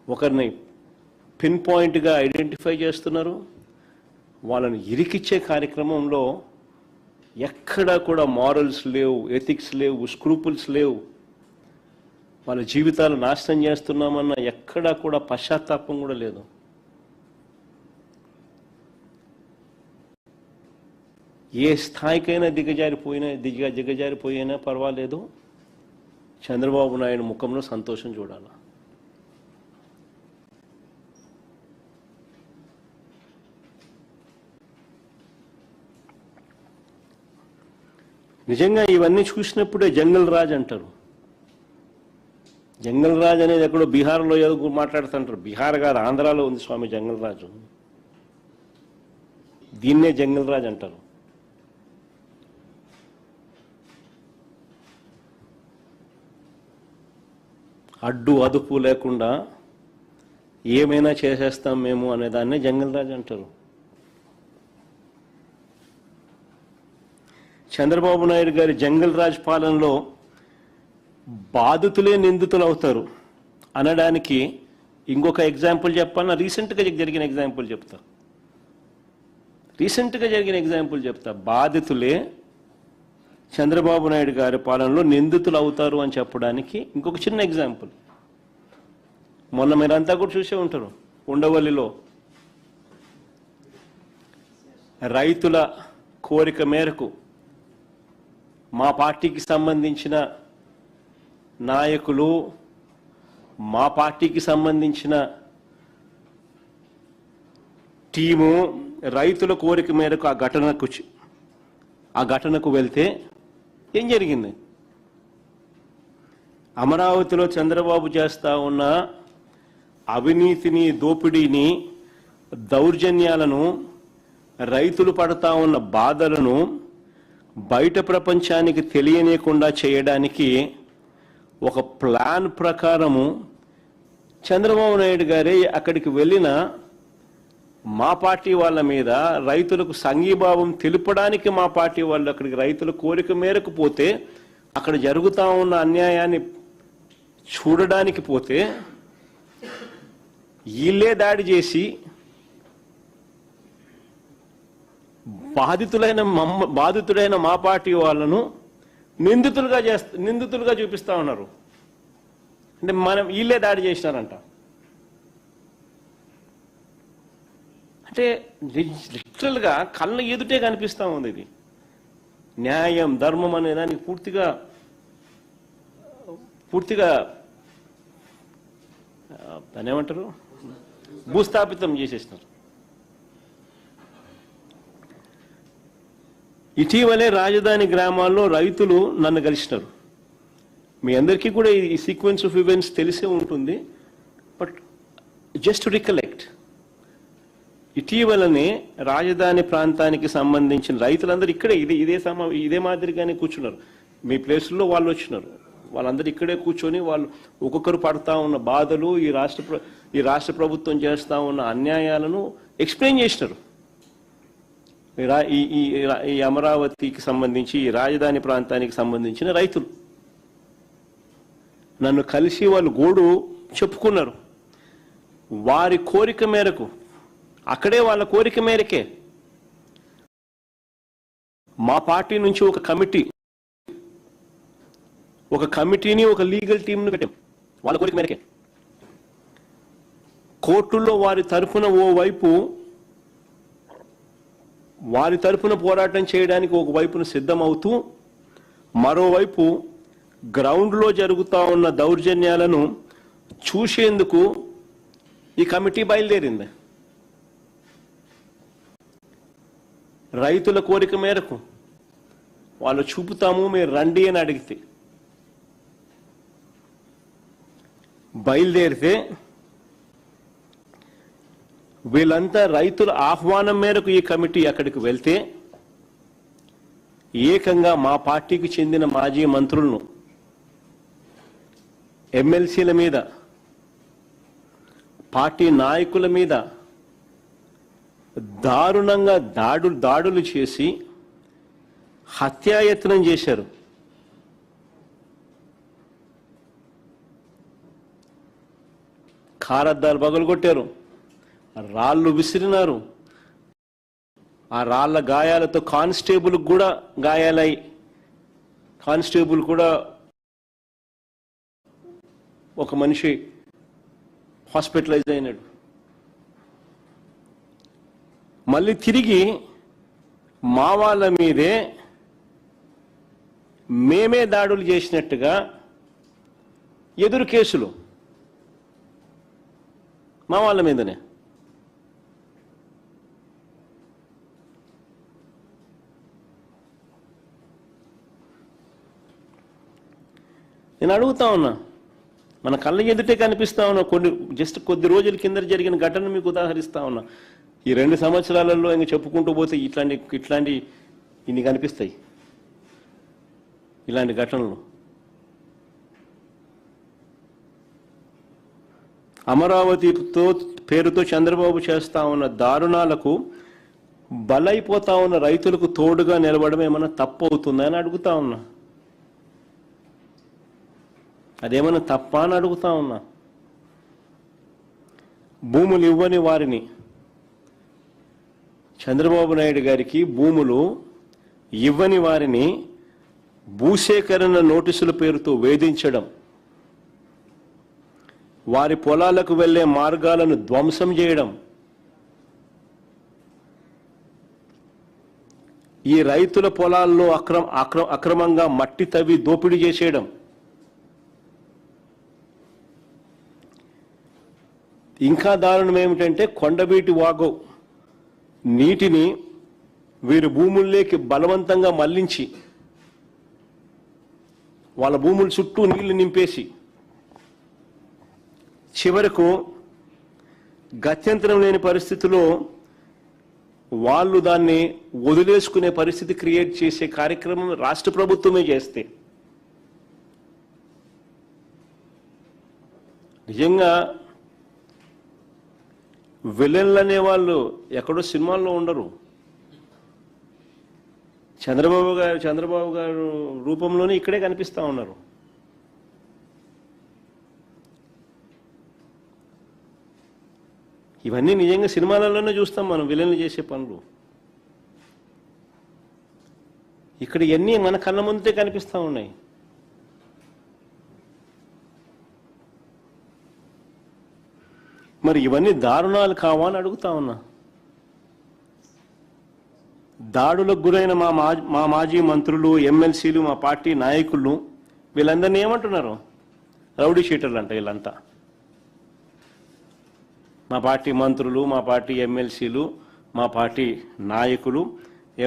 ఒకరిని పిన్ పాయింట్గా ఐడెంటిఫై చేస్తున్నారు, వాళ్ళని ఇరికిచ్చే కార్యక్రమంలో ఎక్కడా కూడా మారల్స్ లేవు, ఎథిక్స్ లేవు, స్క్రూపుల్స్ లేవు. వాళ్ళ జీవితాలు నాశనం చేస్తున్నామన్న ఎక్కడా కూడా పశ్చాత్తాపం కూడా లేదు. ఏ స్థాయికైనా దిగజారిపోయినా పర్వాలేదు, చంద్రబాబు నాయుడు ముఖంలో సంతోషం చూడాలి. నిజంగా ఇవన్నీ చూసినప్పుడే జంగల్ రాజ్ అంటారు. జంగల్ రాజ్ అనేది ఎక్కడో బీహార్లో ఏదో మాట్లాడుతుంటారు. బీహార్ కాదు, ఆంధ్రాలో ఉంది స్వామి జంగల్ రాజు. దీన్నే జంగల్ రాజ్ అంటారు. అడ్డు అదుపు లేకుండా ఏమైనా చేసేస్తాం మేము అనే దాన్నే జంగల్ రాజ్ అంటారు. చంద్రబాబు నాయుడు గారి జంగల్ రాజ్ పాలనలో బాధితులే నిందితులు అవుతారు అనడానికి ఇంకొక ఎగ్జాంపుల్ చెప్పాలన్నా రీసెంట్గా జరిగిన ఎగ్జాంపుల్ చెప్తా. బాధితులే చంద్రబాబు నాయుడు గారి పాలనలో నిందితులు అవుతారు అని చెప్పడానికి ఇంకొక చిన్న ఎగ్జాంపుల్. మొన్న మీరంతా కూడా చూసే ఉంటారు, ఉండవల్లిలో రైతుల కోరిక మేరకు మా పార్టీకి సంబంధించిన నాయకులు, మా పార్టీకి సంబంధించిన టీము రైతుల కోరిక మేరకు ఆ ఘటనకు వెళ్తే ఏం జరిగింది? అమరావతిలో చంద్రబాబు చేస్తా ఉన్న అవినీతిని, దోపిడీని, దౌర్జన్యాలను, రైతులు పడతా ఉన్న బాధలను బయట ప్రపంచానికి తెలియనీయకుండా చేయడానికి ఒక ప్లాన్ ప్రకారము చంద్రబాబు నాయుడు గారే అక్కడికి వెళ్ళిన మా పార్టీ వాళ్ళ మీద రైతులకు సంఘీభావం తెలుపడానికి మా పార్టీ వాళ్ళు అక్కడికి రైతుల కోరిక మేరకు పోతే, అక్కడ జరుగుతూ ఉన్న అన్యాయాన్ని చూడడానికి పోతే వీళ్ళే దాడి చేసి బాధితుడైన మా పార్టీ వాళ్ళను నిందితులుగా చూపిస్తా ఉన్నారు. అంటే వీళ్ళే దాడి చేసినారంట. అంటే లిటరల్గా కళ్ళ ఎదుటే కనిపిస్తూ ఉంది. ఇది న్యాయం, ధర్మం అనే దానికి పూర్తిగా దాన్ని ఏమంటారు, భూస్థాపితం చేసేసినారు. ఇటీవలే రాజధాని గ్రామాల్లో రైతులు నన్ను కలిసినారు. మీ అందరికీ కూడా ఈ సీక్వెన్స్ ఆఫ్ ఈవెంట్స్ తెలిసే ఉంటుంది. బట్ జస్ట్ టు రికలెక్ట్, ఇటీవలనే రాజధాని ప్రాంతానికి సంబంధించిన రైతులందరూ ఇక్కడే ఇదే మాదిరిగానే కూర్చున్నారు. మీ ప్లేసుల్లో వాళ్ళు వచ్చినారు. వాళ్ళందరూ ఇక్కడే కూర్చొని వాళ్ళు ఒక్కొక్కరు పడతా ఉన్న బాధలు, ఈ రాష్ట్ర ప్రభుత్వం చేస్తూ ఉన్న అన్యాయాలను ఎక్స్ప్లెయిన్ చేసినారు. ఈ అమరావతికి సంబంధించి, ఈ రాజధాని ప్రాంతానికి సంబంధించిన రైతులు నన్ను కలిసి వాళ్ళు గోడు చెప్పుకున్నారు. వారి కోరిక మేరకు, అక్కడే వాళ్ళ కోరిక మేరకే మా పార్టీ నుంచి ఒక కమిటీని ఒక లీగల్ టీంను పెట్టాం. వాళ్ళ కోరిక మేరకే కోర్టుల్లో వారి తరఫున పోరాటం చేయడానికి ఒకవైపున సిద్ధమవుతూ, మరోవైపు గ్రౌండ్లో జరుగుతూ ఉన్న దౌర్జన్యాలను చూసేందుకు ఈ కమిటీ బయలుదేరింది. రైతుల కోరిక మేరకు వాళ్ళు చూపుతాము, మీరు రండి అని అడిగితే బయలుదేరితే, వీళ్ళంతా రైతుల ఆహ్వానం మేరకు ఈ కమిటీ అక్కడికి వెళ్తే ఏకంగా మా పార్టీకి చెందిన మాజీ మంత్రులను, ఎమ్మెల్సీల మీద, పార్టీ నాయకుల మీద దారుణంగా దాడులు చేసి హత్యాయత్నం చేశారు. కారద్దాలు పగలగొట్టారు, రాళ్ళు విసిరినారు. ఆ రాళ్ల గాయాలతో కానిస్టేబుల్ కూడా గాయాలై, కానిస్టేబుల్ కూడా ఒక మనిషి హాస్పిటలైజ్ అయినాడు. మళ్ళీ తిరిగి మా వాళ్ళ మీదే మేమే దాడులు చేసినట్టుగా ఎదురు కేసులు మా వాళ్ళ మీదనే. నేను అడుగుతా ఉన్నా, మన కళ్ళ ఎదుటే కనిపిస్తా ఉన్నా. కొద్ది రోజుల కింద జరిగిన ఘటన మీకు ఉదాహరిస్తా ఉన్నా. ఈ 2 సంవత్సరాలలో ఇంక చెప్పుకుంటూ పోతే ఇట్లాంటి ఇన్ని కనిపిస్తాయి, ఇలాంటి ఘటనలు. అమరావతితో పేరుతో చంద్రబాబు చేస్తా ఉన్న దారుణాలకు బలైపోతా ఉన్న రైతులకు తోడుగా నిలబడడం ఏమన్నా తప్పు అవుతుందా అని అడుగుతా ఉన్నా. అదేమన్నా తప్ప అని అడుగుతా ఉన్నా. భూములు ఇవ్వని వారిని, చంద్రబాబు నాయుడు గారికి భూములు ఇవ్వని వారిని భూసేకరణ నోటీసుల పేరుతో వేధించడం, వారి పొలాలకు వెళ్లే మార్గాలను ధ్వంసం చేయడం, ఈ రైతుల పొలాల్లో అక్రమంగా మట్టి తవ్వి దోపిడీ చేసేయడం, ఇంకా దారుణం ఏమిటంటే కొండవీటి వాగు నీటిని వీరి భూముల్లోకి బలవంతంగా మళ్లించి వాళ్ళ భూముల చుట్టూ నీళ్లు నింపేసి చివరకు గత్యంతరం లేని పరిస్థితిలో వాళ్ళు దాన్ని వదిలేసుకునే పరిస్థితి క్రియేట్ చేసే కార్యక్రమం రాష్ట్ర ప్రభుత్వమే చేస్తే నిజంగా విలన్లు అనే వాళ్ళు ఎక్కడో సినిమాల్లో ఉండరు. చంద్రబాబు గారు రూపంలోనే ఇక్కడే కనిపిస్తా ఉన్నారు. ఇవన్నీ నిజంగా సినిమాలలోనే చూస్తాం మనం, విలన్లు చేసే పనులు. ఇక్కడ ఇవన్నీ మన కళ్ళ ముందే కనిపిస్తూ ఉన్నాయి. మరి ఇవన్నీ దారుణాలు కావా అని అడుగుతా ఉన్నా. దాడులకు గురైన మా మాజీ మంత్రులు, ఎమ్మెల్సీలు, మా పార్టీ నాయకులు వీళ్ళందరినీ ఏమంటున్నారు? రౌడీ షీటర్లు అంట వీళ్ళంతా. మా పార్టీ మంత్రులు, మా పార్టీ ఎమ్మెల్సీలు, మా పార్టీ నాయకులు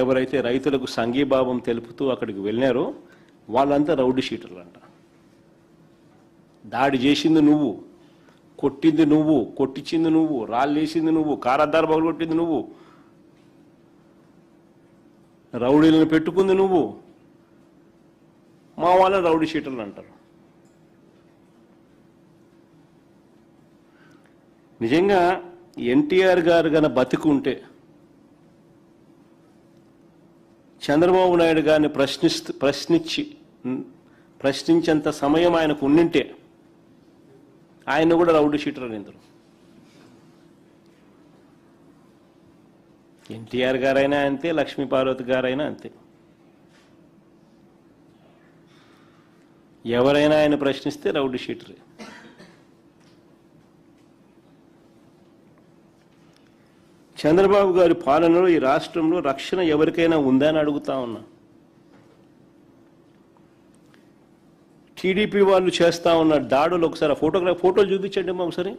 ఎవరైతే రైతులకు సంఘీభావం తెలుపుతూ అక్కడికి వెళ్ళినారో వాళ్ళంతా రౌడీ షీటర్లు అంట. దాడి చేసింది నువ్వు, కొట్టింది నువ్వు, కొట్టించింది నువ్వు, రాళ్ళేసింది నువ్వు, కారద్దాలు పగలగొట్టింది నువ్వు, రౌడీలను పెట్టుకుంది నువ్వు, మా వాళ్ళ రౌడీ షీటర్లు అంటారు. నిజంగా ఎన్టీఆర్ గారు గన బతికుంటే చంద్రబాబు నాయుడు గారిని ప్రశ్నించేంత సమయం ఆయనకు ఉండింటే ఆయన కూడా రౌడీ షీటర్ అని ఇందరు. ఎన్టీఆర్ గారైనా అంతే, లక్ష్మీ పార్వతి గారైనా అంతే. ఎవరైనా ఆయన ప్రశ్నిస్తే రౌడీ షీటరే. చంద్రబాబు గారి పాలనలో ఈ రాష్ట్రంలో రక్షణ ఎవరికైనా ఉందా అని అడుగుతా ఉన్నా. టీడీపీ వాళ్ళు చేస్తా ఉన్న దాడులు ఒకసారి ఫోటోలు చూపించండి ఒకసారి.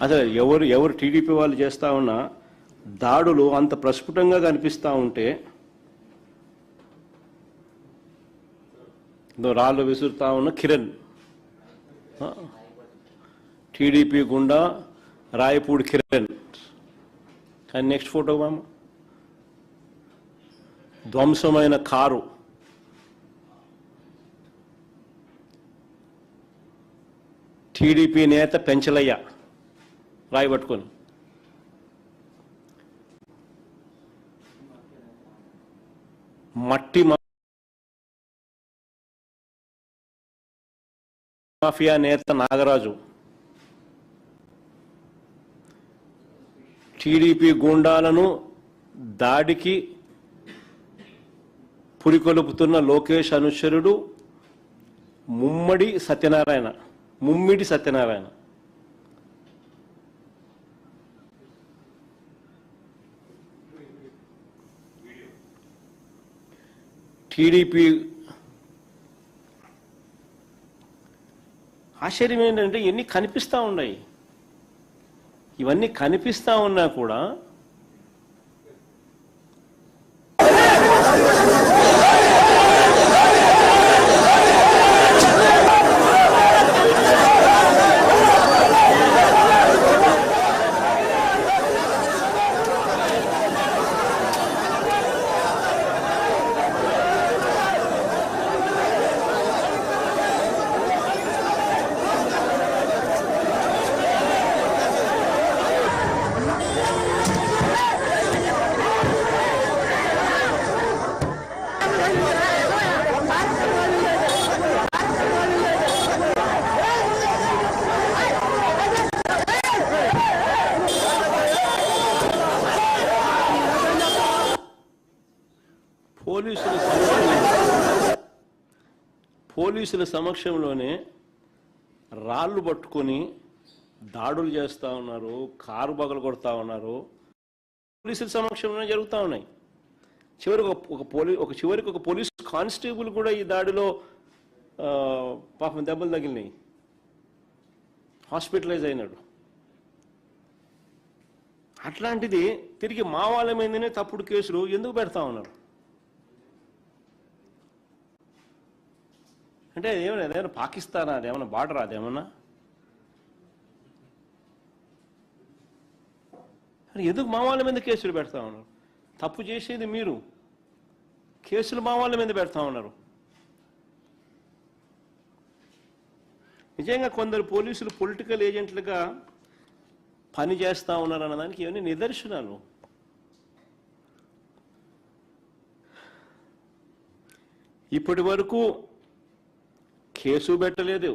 అసలు ఎవరు టీడీపీ వాళ్ళు చేస్తా ఉన్న దాడులు అంత ప్రస్ఫుటంగా కనిపిస్తూ ఉంటే, రాళ్ళు విసురుతా ఉన్న కిరణ్, టీడీపీ గుండా రాయపూడి కిరణ్. కానీ నెక్స్ట్ ఫోటో మామ, ధ్వంసమైన కారు, టీడీపీ నేత పెంచలయ్య రాయి పట్టుకొని. మట్టి మాఫియా నేత నాగరాజు, టీడీపీ గూండాలను దాడికి పురికొలుపుతున్న లోకేష్ అనుచరుడు ముమ్మిడి సత్యనారాయణ. టీడీపీ ఆశ్చర్యం ఏంటంటే ఇవన్నీ కనిపిస్తూ ఉన్నాయి. ఇవన్నీ కనిపిస్తూ ఉన్నా కూడా పోలీసుల సమక్షంలోనే రాళ్ళు పట్టుకొని దాడులు చేస్తూ ఉన్నారు, కారు బగలు కొడతా ఉన్నారు. పోలీసుల సమక్షంలోనే జరుగుతూ ఉన్నాయి. చివరికి ఒక పోలీస్ కానిస్టేబుల్ కూడా ఈ దాడిలో పాపం దెబ్బలు తగిలినాయి, హాస్పిటలైజ్ అయినాడు. అట్లాంటిది తిరిగి మా వాళ్ళ మీదనే తప్పుడు కేసులు ఎందుకు పెడతా ఉన్నారు? అంటే ఏమైనా పాకిస్తానా, అదేమన్నా బార్డర్, అదేమన్నా ఎందుకు మా వాళ్ళ మీద కేసులు పెడతా ఉన్నారు? తప్పు చేసేది మీరు, కేసులు మా వాళ్ళ మీద పెడతా ఉన్నారు. నిజంగా కొందరు పోలీసులు పొలిటికల్ ఏజెంట్లుగా పని చేస్తూ ఉన్నారు అన్నదానికి ఇవన్నీ నిదర్శనాలు. ఇప్పటి వరకు కేసు పెట్టలేదు,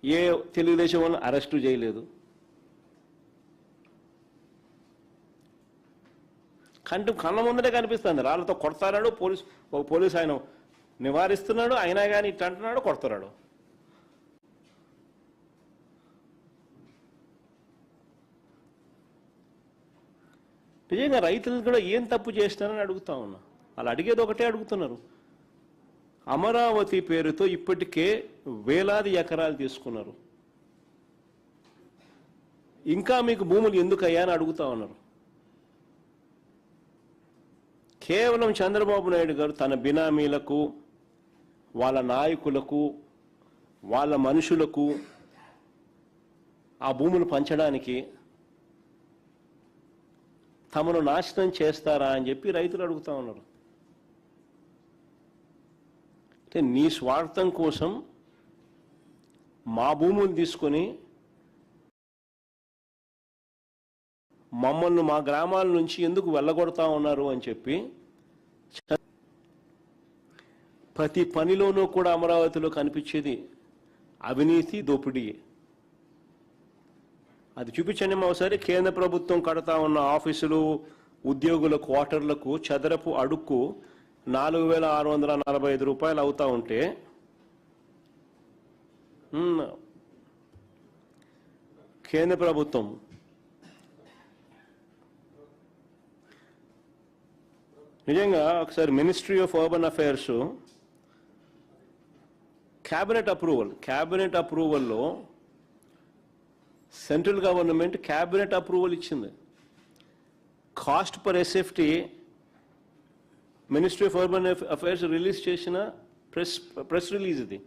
ఏ తెలుగుదేశం వాళ్ళని అరెస్టు చేయలేదు. కళ్ళ ముందరే కనిపిస్తుంది, రాళ్ళతో కొడతాడు ఒక పోలీసు ఆయన నివారిస్తున్నాడు, అయినా కానీ ఇట్లా అంటున్నాడు, కొడుతున్నాడు. నిజంగా రైతులు కూడా ఏం తప్పు చేస్తారని అడుగుతా ఉన్నా. వాళ్ళు అడిగేది ఒకటే అడుగుతున్నారు. అమరావతి పేరుతో ఇప్పటికే వేలాది ఎకరాలు తీసుకున్నారు, ఇంకా మీకు భూములు ఎందుకయ్యా అని అడుగుతా ఉన్నారు. కేవలం చంద్రబాబు నాయుడు గారు తన బినామీలకు, వాళ్ళ నాయకులకు, వాళ్ళ మనుషులకు ఆ భూములు పంచడానికి తమను నాశనం చేస్తారా అని చెప్పి రైతులు అడుగుతా ఉన్నారు. అంటే నీ స్వార్థం కోసం మా భూములు తీసుకొని మమ్మల్ని మా గ్రామాల నుంచి ఎందుకు వెళ్ళగొడతా ఉన్నారు అని చెప్పి ప్రతి పనిలోనూ కూడా అమరావతిలో కనిపించేది అవినీతి దోపిడీ. అది చూపించండి ఒకసారి. కేంద్ర ప్రభుత్వం కడతా ఉన్న ఆఫీసులు, ఉద్యోగుల క్వార్టర్లకు చదరపు అడుక్కు 4,645 రూపాయలు అవుతా ఉంటే కేంద్ర ప్రభుత్వం నిజంగా ఒకసారి ministry of urban affairs cabinet అప్రూవల్లో సెంట్రల్ గవర్నమెంట్ క్యాబినెట్ అప్రూవల్ ఇచ్చింది. Cost per SFT ministry of urban affairs release చేసిన ప్రెస్ రిలీజ్ ఇది.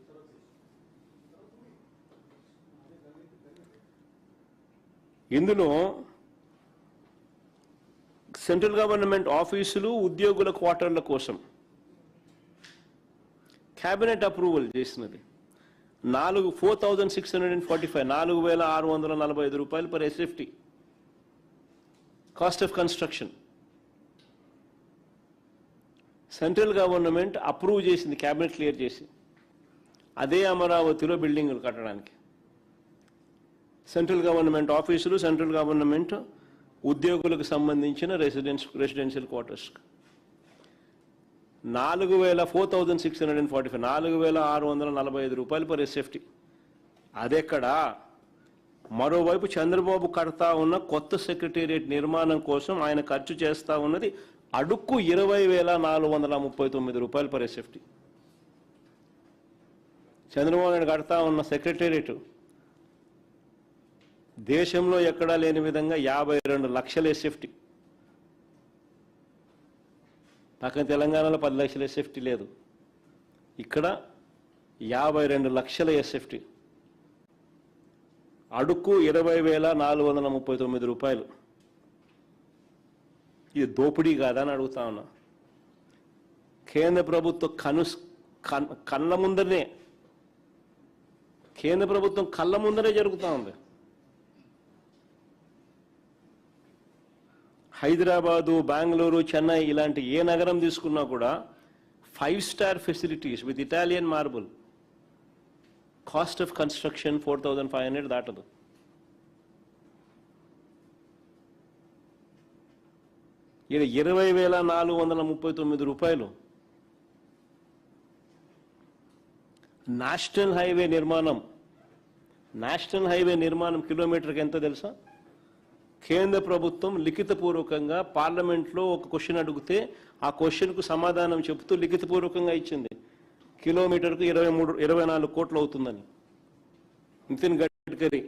ఇందులో సెంట్రల్ గవర్నమెంట్ ఆఫీసులు, ఉద్యోగుల క్వార్టర్ల కోసం క్యాబినెట్ అప్రూవల్ చేసినది 4,645 4,645 రూపాయలు per SFT cost of construction. Central government approve చేసింది, క్యాబినెట్ క్లియర్ చేసి. అదే అమరావతిలో బిల్డింగులు కట్టడానికి సెంట్రల్ గవర్నమెంట్ ఆఫీసులు, సెంట్రల్ గవర్నమెంట్ ఉద్యోగులకు సంబంధించిన రెసిడెన్షియల్ క్వార్టర్స్ 4,645 4,645 రూపాయలు పర్ ఎస్ఎఫ్టీ. అదెక్కడ? మరోవైపు చంద్రబాబు కడతా ఉన్న కొత్త సెక్రటేరియట్ నిర్మాణం కోసం ఆయన ఖర్చు చేస్తా ఉన్నది అడుక్కు 20,439 రూపాయలు పర్ ఎస్ఎఫ్టీ. చంద్రబాబు నాయుడు కడతా ఉన్న సెక్రటేరియట్ దేశంలో ఎక్కడా లేని విధంగా 52 లక్షల ఎస్ఎఫ్టీ. పక్కన తెలంగాణలో 10 లక్షల ఎస్ఎఫ్టీ లేదు, ఇక్కడ 52 లక్షల ఎస్ఎఫ్టీ. అడుక్కు 20,439 రూపాయలు. ఇది దోపిడీ కాదా అని అడుగుతా ఉన్నా. కేంద్ర ప్రభుత్వ కళ్ళ ముందరే జరుగుతూ ఉంది. హైదరాబాదు, బెంగళూరు, చెన్నై ఇలాంటి ఏ నగరం తీసుకున్నా కూడా 5 star facilities with Italian marble. Cost of construction 4,500 దాటదు. ఇది 20,439 రూపాయలు. నేషనల్ హైవే నిర్మాణం కిలోమీటర్కి ఎంత తెలుసా? కేంద్ర ప్రభుత్వం లిఖితపూర్వకంగా పార్లమెంట్లో ఒక క్వశ్చన్ అడిగితే ఆ క్వశ్చన్కు సమాధానం చెబుతూ లిఖితపూర్వకంగా ఇచ్చింది. కిలోమీటర్కు 24 కోట్లు అవుతుందని. Nitin Gadkari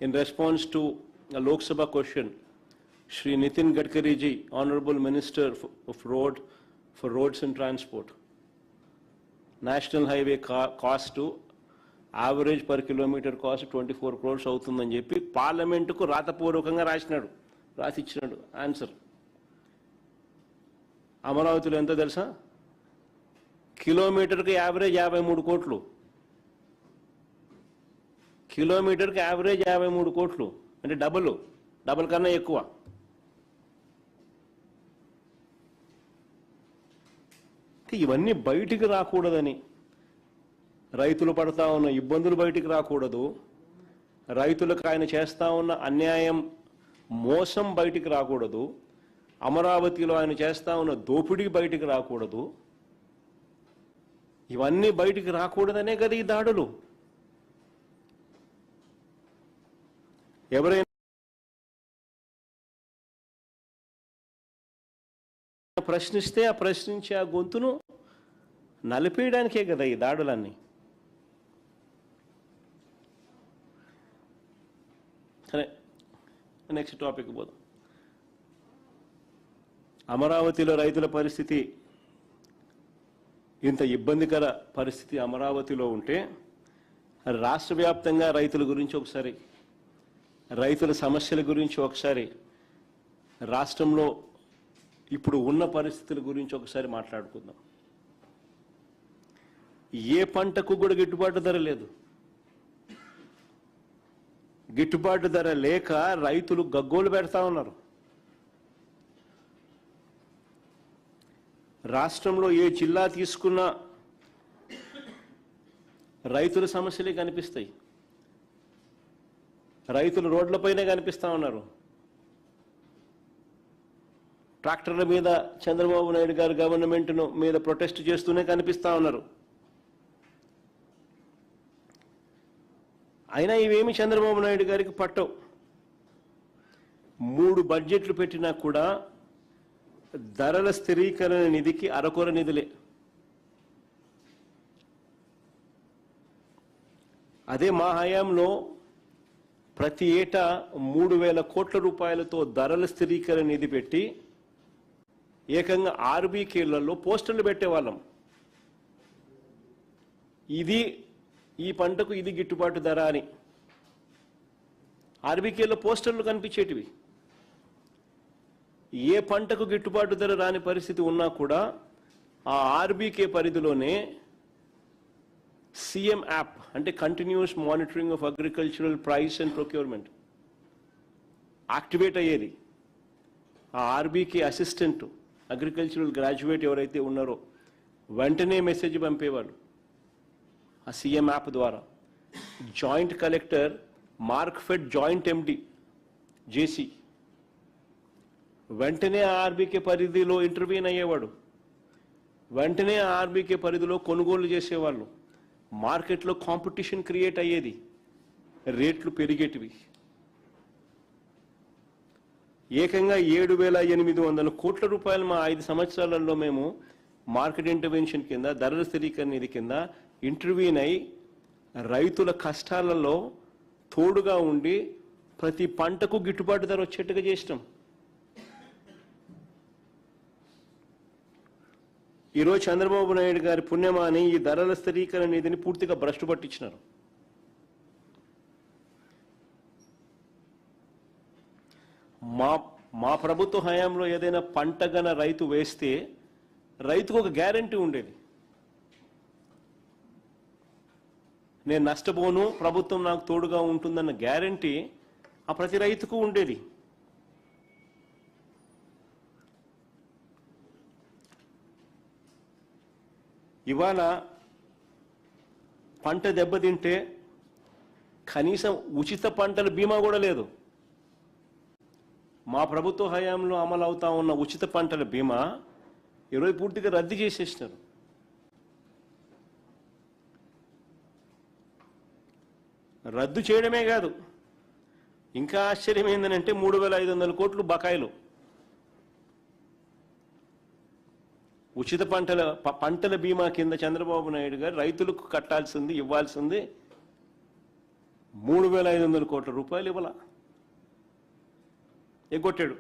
in response to Lok Sabha question, Shri Nitin Gadkari ji, honourable minister of roads and transport, national highway cost average per kilometre cost 24 crores అవుతుందని చెప్పి పార్లమెంటుకు రాతపూర్వకంగా రాసిచ్చినాడు ఆన్సర్. అమరావతిలో ఎంతో తెలుసా? కిలోమీటర్కి యావరేజ్ 53 కోట్లు. కిలోమీటర్కి యావరేజ్ 53 కోట్లు అంటే డబుల్ కన్నా ఎక్కువ. ఇవన్నీ బయటికి రాకూడదని, రైతులు పడతా ఉన్న ఇబ్బందులు బయటికి రాకూడదు, రైతులకు ఆయన చేస్తా ఉన్న అన్యాయం, మోసం బయటికి రాకూడదు, అమరావతిలో ఆయన చేస్తా ఉన్న దోపిడీ బయటికి రాకూడదు. ఇవన్నీ బయటికి రాకూడదనే కదా ఈ దాడులు. ఎవరైనా ప్రశ్నిస్తే ఆ ప్రశ్నించే ఆ గొంతును నలిపేయడానికే కదా ఈ దాడులన్నీ. సరే, నెక్స్ట్ టాపిక్ పోదాం. అమరావతిలో రైతుల పరిస్థితి, ఇంత ఇబ్బందికర పరిస్థితి అమరావతిలో ఉంటే రాష్ట్ర వ్యాప్తంగా రైతుల గురించి ఒకసారి, రైతుల సమస్యల గురించి ఒకసారి, రాష్ట్రంలో ఇప్పుడు ఉన్న పరిస్థితుల గురించి ఒకసారి మాట్లాడుకుందాం. ఏ పంటకు కూడా గిట్టుబాటు ధర లేదు. గిట్టుబాటు ధర లేక రైతులు గగ్గోలు పెడతా ఉన్నారు. రాష్ట్రంలో ఏ జిల్లా తీసుకున్నా రైతుల సమస్యలే కనిపిస్తాయి. రైతులు రోడ్లపైనే కనిపిస్తూ ఉన్నారు. ట్రాక్టర్ల మీద చంద్రబాబు నాయుడు గారు గవర్నమెంట్ను మీద ప్రొటెస్ట్ చేస్తూనే కనిపిస్తూ ఉన్నారు. అయినా ఇవేమి చంద్రబాబు నాయుడు గారికి పట్టవు. 3 బడ్జెట్లు పెట్టినా కూడా ధరల స్థిరీకరణ నిధికి అరకొర నిధులే. అదే మా హయాంలో ప్రతి ఏటా 3,000 కోట్ల రూపాయలతో ధరల స్థిరీకరణ నిధి పెట్టి ఏకంగా ఆర్బీకేలలో పోస్టర్లు పెట్టేవాళ్ళం. ఇది ఈ పంటకు ఇది గిట్టుబాటు ధర అని ఆర్బీకేలో పోస్టర్లు కనిపించేటివి. ఏ పంటకు గిట్టుబాటు ధర రాని పరిస్థితి ఉన్నా కూడా ఆ ఆర్బీకే పరిధిలోనే సీఎం యాప్ అంటే continuous monitoring of agricultural price and procurement activate అయ్యేది. ఆ ఆర్బీకే అసిస్టెంట్ అగ్రికల్చరల్ గ్రాడ్యుయేట్ ఎవరైతే ఉన్నారో వెంటనే మెసేజ్ పంపేవాళ్ళు ఆ సీఎం యాప్ ద్వారా. జాయింట్ కలెక్టర్ మార్క్ఫెడ్ జాయింట్ ఎండి జేసీ వెంటనే ఆర్బీకే పరిధిలో ఇంటర్వ్యూన్ అయ్యేవాడు. వెంటనే ఆర్బీకే పరిధిలో కొనుగోలు చేసేవాళ్ళు. మార్కెట్లో కాంపిటీషన్ క్రియేట్ అయ్యేది, రేట్లు పెరిగేటివి. ఏకంగా 7,800 కోట్ల రూపాయలు మా 5 సంవత్సరాలలో మేము మార్కెట్ ఇంటర్వెన్షన్ కింద ధరల స్థిరీకరణ నిధి కింద ఇంటర్వ్యూన్ అయి రైతుల కష్టాలలో తోడుగా ఉండి ప్రతి పంటకు గిట్టుబాటు ధర వచ్చేట్టుగా చేసినాం. ఈరోజు చంద్రబాబు నాయుడు గారి పుణ్యమాని ఈ ధరల స్థిరీకరణ నిధిని పూర్తిగా భ్రష్టు పట్టించినారు. మా ప్రభుత్వ హయాంలో ఏదైనా పంట గన రైతు వేస్తే రైతుకు ఒక గ్యారంటీ ఉండేది. నేను నష్టపోను, ప్రభుత్వం నాకు తోడుగా ఉంటుందన్న గ్యారంటీ ఆ ప్రతి రైతుకు ఉండేది. ఇవాళ పంట దెబ్బతింటే కనీసం ఉచిత పంటల బీమా కూడా లేదు. మా ప్రభుత్వ హయాంలో అమలు అవుతా ఉన్న ఉచిత పంటల బీమా ఈరోజు పూర్తిగా రద్దు చేసేసినారు. రద్దు చేయడమే కాదు, ఇంకా ఆశ్చర్యం ఏంటంటే 3,500 కోట్లు బకాయిలు. ఉచిత పంటల బీమా కింద చంద్రబాబు నాయుడు గారు రైతులకు కట్టాల్సింది ఇవ్వాల్సింది 3,500 కోట్ల రూపాయలు ఇవ్వాల ఎగ్గొట్టాడు.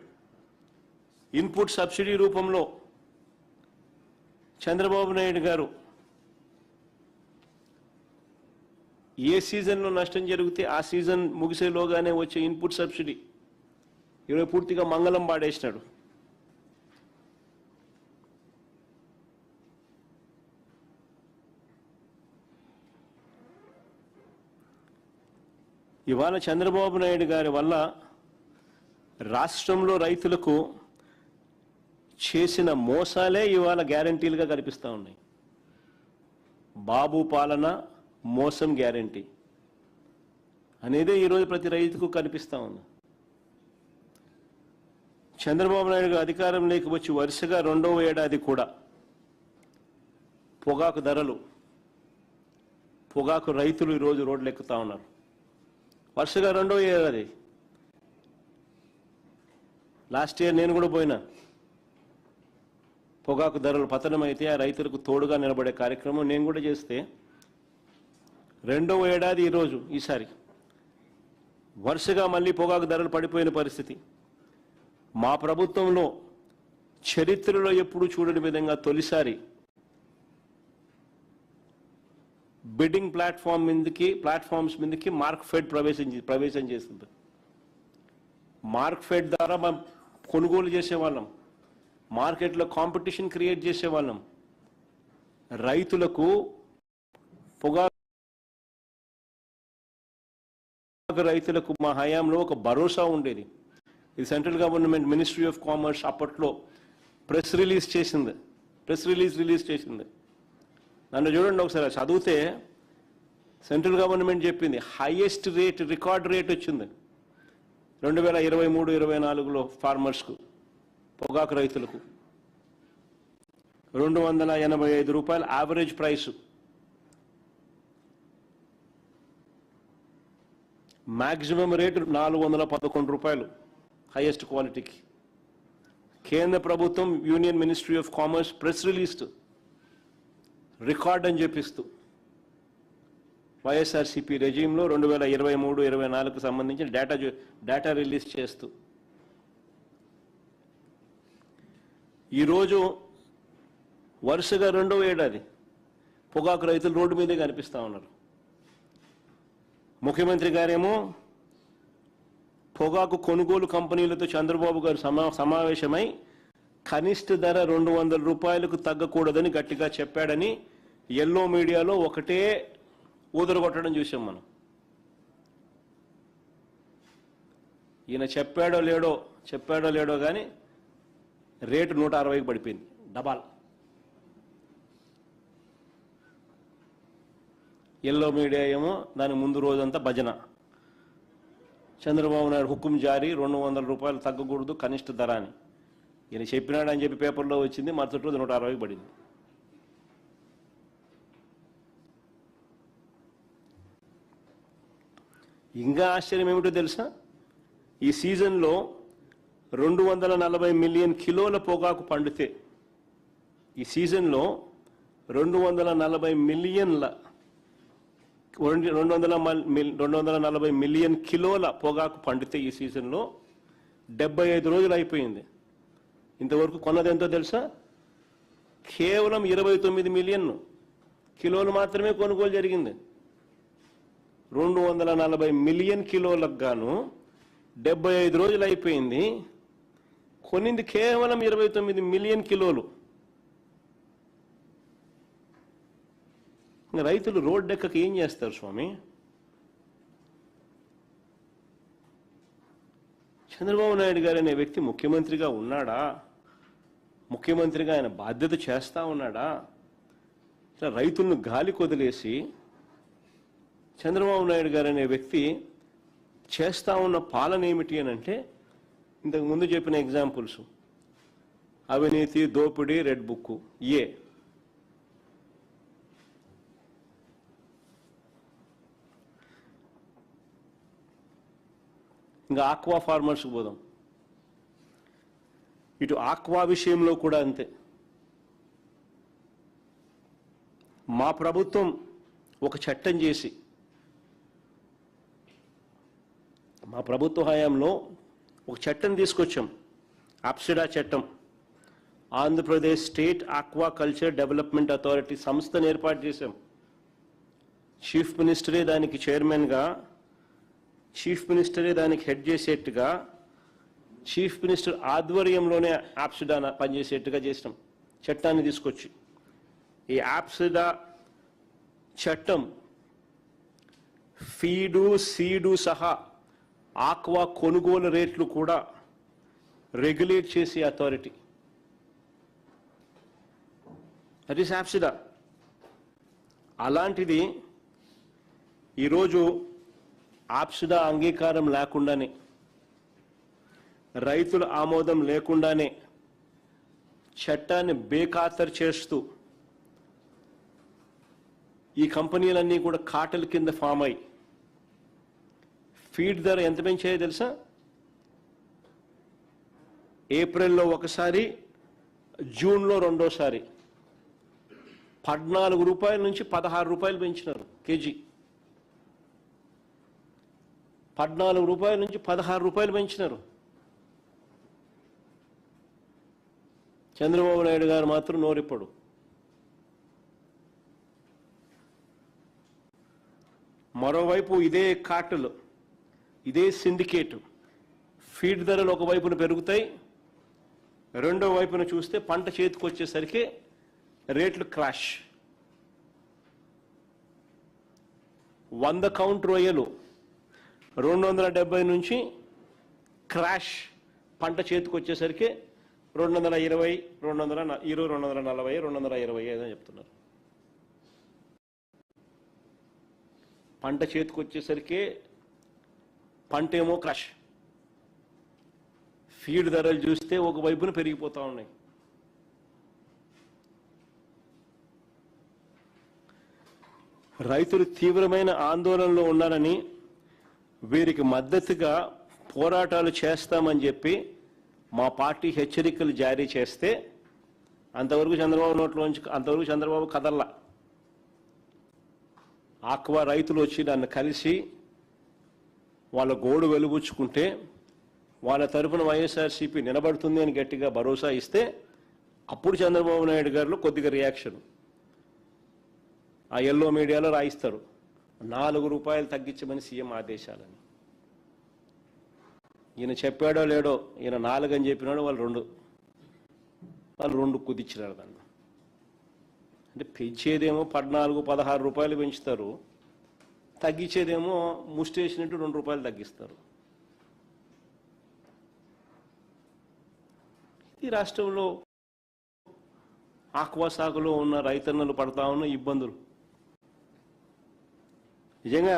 ఇన్పుట్ సబ్సిడీ రూపంలో చంద్రబాబు నాయుడు గారు ఏ సీజన్లో నష్టం జరిగితే ఆ సీజన్ ముగిసేలోగానే వచ్చే ఇన్పుట్ సబ్సిడీ ఈరోజు పూర్తిగా మంగళం పాడేసినాడు. ఇవాళ చంద్రబాబు నాయుడు గారి వల్ల రాష్ట్రంలో రైతులకు చేసిన మోసాలే ఇవాళ గ్యారంటీలుగా కనిపిస్తూ ఉన్నాయి. బాబు పాలన మోసం గ్యారంటీ అనేదే ఈరోజు ప్రతి రైతుకు కనిపిస్తూ ఉంది. చంద్రబాబు నాయుడు గారు అధికారంలోకి వచ్చి వరుసగా 2వ ఏడాది కూడా పొగాకు ధరలు, పొగాకు రైతులు ఈరోజు రోడ్లు ఎక్కుతా ఉన్నారు. వరుసగా 2వ ఏడాది. లాస్ట్ ఇయర్ నేను కూడా పోయినా. పొగాకు ధరలు పతనమైతే ఆ రైతులకు తోడుగా నిలబడే కార్యక్రమం నేను కూడా చేస్తే 2వ ఏడాది ఈరోజు ఈసారి వరుసగా మళ్ళీ పొగాకు ధరలు పడిపోయిన పరిస్థితి. మా ప్రభుత్వంలో చరిత్రలో ఎప్పుడూ చూడని విధంగా తొలిసారి బిడ్డింగ్ ప్లాట్ఫామ్స్ మీదకి మార్క్ఫెడ్ ప్రవేశం చేస్తుంది. మార్క్ఫెడ్ ద్వారా మనం కొనుగోలు చేసేవాళ్ళం, మార్కెట్లో కాంపిటీషన్ క్రియేట్ చేసేవాళ్ళం. రైతులకు పొగాకు రైతులకు మా హయాంలో ఒక భరోసా ఉండేది. ఇది central government ministry of commerce అప్పట్లో ప్రెస్ రిలీజ్ చేసింది. నన్ను చూడండి ఒకసారి చదివితే సెంట్రల్ గవర్నమెంట్ చెప్పింది హైయెస్ట్ రేట్, రికార్డ్ రేట్ వచ్చింది 2023-24లో ఫార్మర్స్కు, పొగాకు రైతులకు 285 రూపాయల యావరేజ్ ప్రైసు. మ్యాక్సిమం రేటు 411 రూపాయలు హైయెస్ట్ క్వాలిటీకి. కేంద్ర ప్రభుత్వం union ministry of commerce press release record అని చెప్పిస్తూ వైఎస్ఆర్సీపీ రెజీమ్లో 2023-24కు సంబంధించిన డేటా రిలీజ్ చేస్తూ ఈరోజు వరుసగా 2వ ఏడాది పొగాకు రైతులు రోడ్డు మీదే కనిపిస్తూ ఉన్నారు. ముఖ్యమంత్రి గారేమో పొగాకు కొనుగోలు కంపెనీలతో చంద్రబాబు గారు సమావేశమై కనిష్ట ధర 200 రూపాయలకు తగ్గకూడదని గట్టిగా చెప్పాడని ఎల్లో మీడియాలో ఒకటే ఊదరగొట్టడం చూసాం మనం. ఈయన చెప్పాడో లేడో కానీ రేటు 160కి పడిపోయింది, డబాల్. ఎల్లో మీడియా ఏమో దాని ముందు రోజంతా భజన. చంద్రబాబు నాయుడు హుకుం జారీ, 200 రూపాయలు తగ్గకూడదు కనిష్ట ధర అని ఈయన చెప్పినాడు అని చెప్పి పేపర్లో వచ్చింది. మరుసటి రోజు 160కి పడింది. ఇంకా ఆశ్చర్యం ఏమిటో తెలుసా, ఈ సీజన్లో 240 మిలియన్ కిలోల పొగాకు పండితే, ఈ సీజన్లో 240 మిలియన్ కిలోల పొగాకు పండితే ఈ సీజన్లో 75 రోజులు అయిపోయింది. ఇంతవరకు కొన్నది ఎంతో తెలుసా, కేవలం 29 మిలియన్ కిలోలు మాత్రమే కొనుగోలు జరిగింది. 240 మిలియన్ కిలోలకు గాను 75 రోజులు అయిపోయింది, కొనింది కేవలం 29 మిలియన్ కిలోలు. రైతులు రోడ్డెక్కకి ఏం చేస్తారు స్వామి? చంద్రబాబు నాయుడు గారు అనే వ్యక్తి ముఖ్యమంత్రిగా ఉన్నాడా? ముఖ్యమంత్రిగా ఆయన బాధ్యత చేస్తా ఉన్నాడా? ఇట్లా రైతులను గాలి కొదిలేసి చంద్రబాబు నాయుడు గారు అనే వ్యక్తి చేస్తా ఉన్న పాలన ఏమిటి అని అంటే, ఇంతకు ముందు చెప్పిన ఎగ్జాంపుల్స్, అవినీతి, దోపిడీ, రెడ్ బుక్, ఇంకా ఆక్వా ఫార్మర్స్కి పోదాం. ఇటు ఆక్వా విషయంలో కూడా అంతే. మా ప్రభుత్వం ఒక చట్టం చేసి, మా ప్రభుత్వ హయాంలో ఒక చట్టం తీసుకొచ్చాం, అప్సిడా చట్టం. Andhra Pradesh state aquaculture development authority సంస్థను ఏర్పాటు చేశాం. చీఫ్ మినిస్టరే దానికి చైర్మన్గా, చీఫ్ మినిస్టరే దానికి హెడ్ చేసేట్టుగా, చీఫ్ మినిస్టర్ ఆధ్వర్యంలోనే ఆప్సిడా పనిచేసేట్టుగా చేసినాం చట్టాన్ని తీసుకొచ్చి. ఈ ఆప్సిడా చట్టం ఫీడు, సీడు సహా ఆక్వా కొనుగోలు రేట్లు కూడా రెగ్యులేట్ చేసే అథారిటీ. That is ఆప్సిడా. అలాంటిది ఈరోజు ఆప్సిడా అంగీకారం లేకుండానే, రైతుల ఆమోదం లేకుండానే చట్టాన్ని బేఖాతరు చేస్తూ ఈ కంపెనీలన్నీ కూడా కాటల్ కింద ఫామ్ అయి ఫీడ్ ధర ఎంత పెంచాయో తెలుసా? ఏప్రిల్లో ఒకసారి, జూన్లో రెండోసారి 14 రూపాయల నుంచి 16 రూపాయలు పెంచినారు కేజీ. 14 రూపాయల నుంచి 16 రూపాయలు పెంచినారు. చంద్రబాబు నాయుడు గారు మాత్రం నోరిప్పడు. మరోవైపు ఇదే కార్టెల్, ఇదే సిండికేట్ ఫీడ్ ధరలు ఒకవైపున పెరుగుతాయి, రెండో వైపున చూస్తే పంట చేతికి వచ్చేసరికి రేట్లు క్రాష్. 100 కౌంట్ రొయ్యలు 270 నుంచి క్రాష్, పంట చేతికి వచ్చేసరికి 220, 240, 220 అని చెప్తున్నారు. పంట చేతికొచ్చేసరికి పంట ఏమో క్రష్, ఫీడ్ ధరలు చూస్తే ఒకవైపున పెరిగిపోతూ ఉన్నాయి. రైతులు తీవ్రమైన ఆందోళనలో ఉన్నారని, వీరికి మద్దతుగా పోరాటాలు చేస్తామని చెప్పి మా పార్టీ హెచ్చరికలు జారీ చేస్తే అంతవరకు చంద్రబాబు కదల్లా. ఆక్వా రైతులు వచ్చి నన్ను కలిసి వాళ్ళ గోడు వెలుబుచ్చుకుంటే వాళ్ళ తరఫున వైఎస్ఆర్సీపీ నిలబడుతుంది అని గట్టిగా భరోసా ఇస్తే అప్పుడు చంద్రబాబు నాయుడు గారిలో కొద్దిగా రియాక్షన్. ఆ ఎల్లో మీడియాలో రాయిస్తారు 4 రూపాయలు తగ్గించమని సీఎం ఆదేశాలని. ఈయన చెప్పాడో లేడో, ఈయన 4 అని చెప్పినాడో వాళ్ళు 2 కుదిచ్చినారు దాన్ని. అంటే పెంచేదేమో 14-16 రూపాయలు పెంచుతారు, తగ్గించేదేమో ముస్టేసినట్టు 2 రూపాయలు తగ్గిస్తారు. ఈ రాష్ట్రంలో ఆక్వా సాగులో ఉన్న రైతన్నలు పడతా ఉన్న ఇబ్బందులు నిజంగా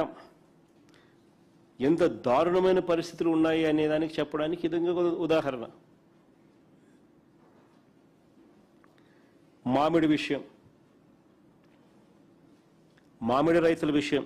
ఎంత దారుణమైన పరిస్థితులు ఉన్నాయి అనేదానికి చెప్పడానికి ఇదంగా ఉదాహరణ. మామిడి రైతుల విషయం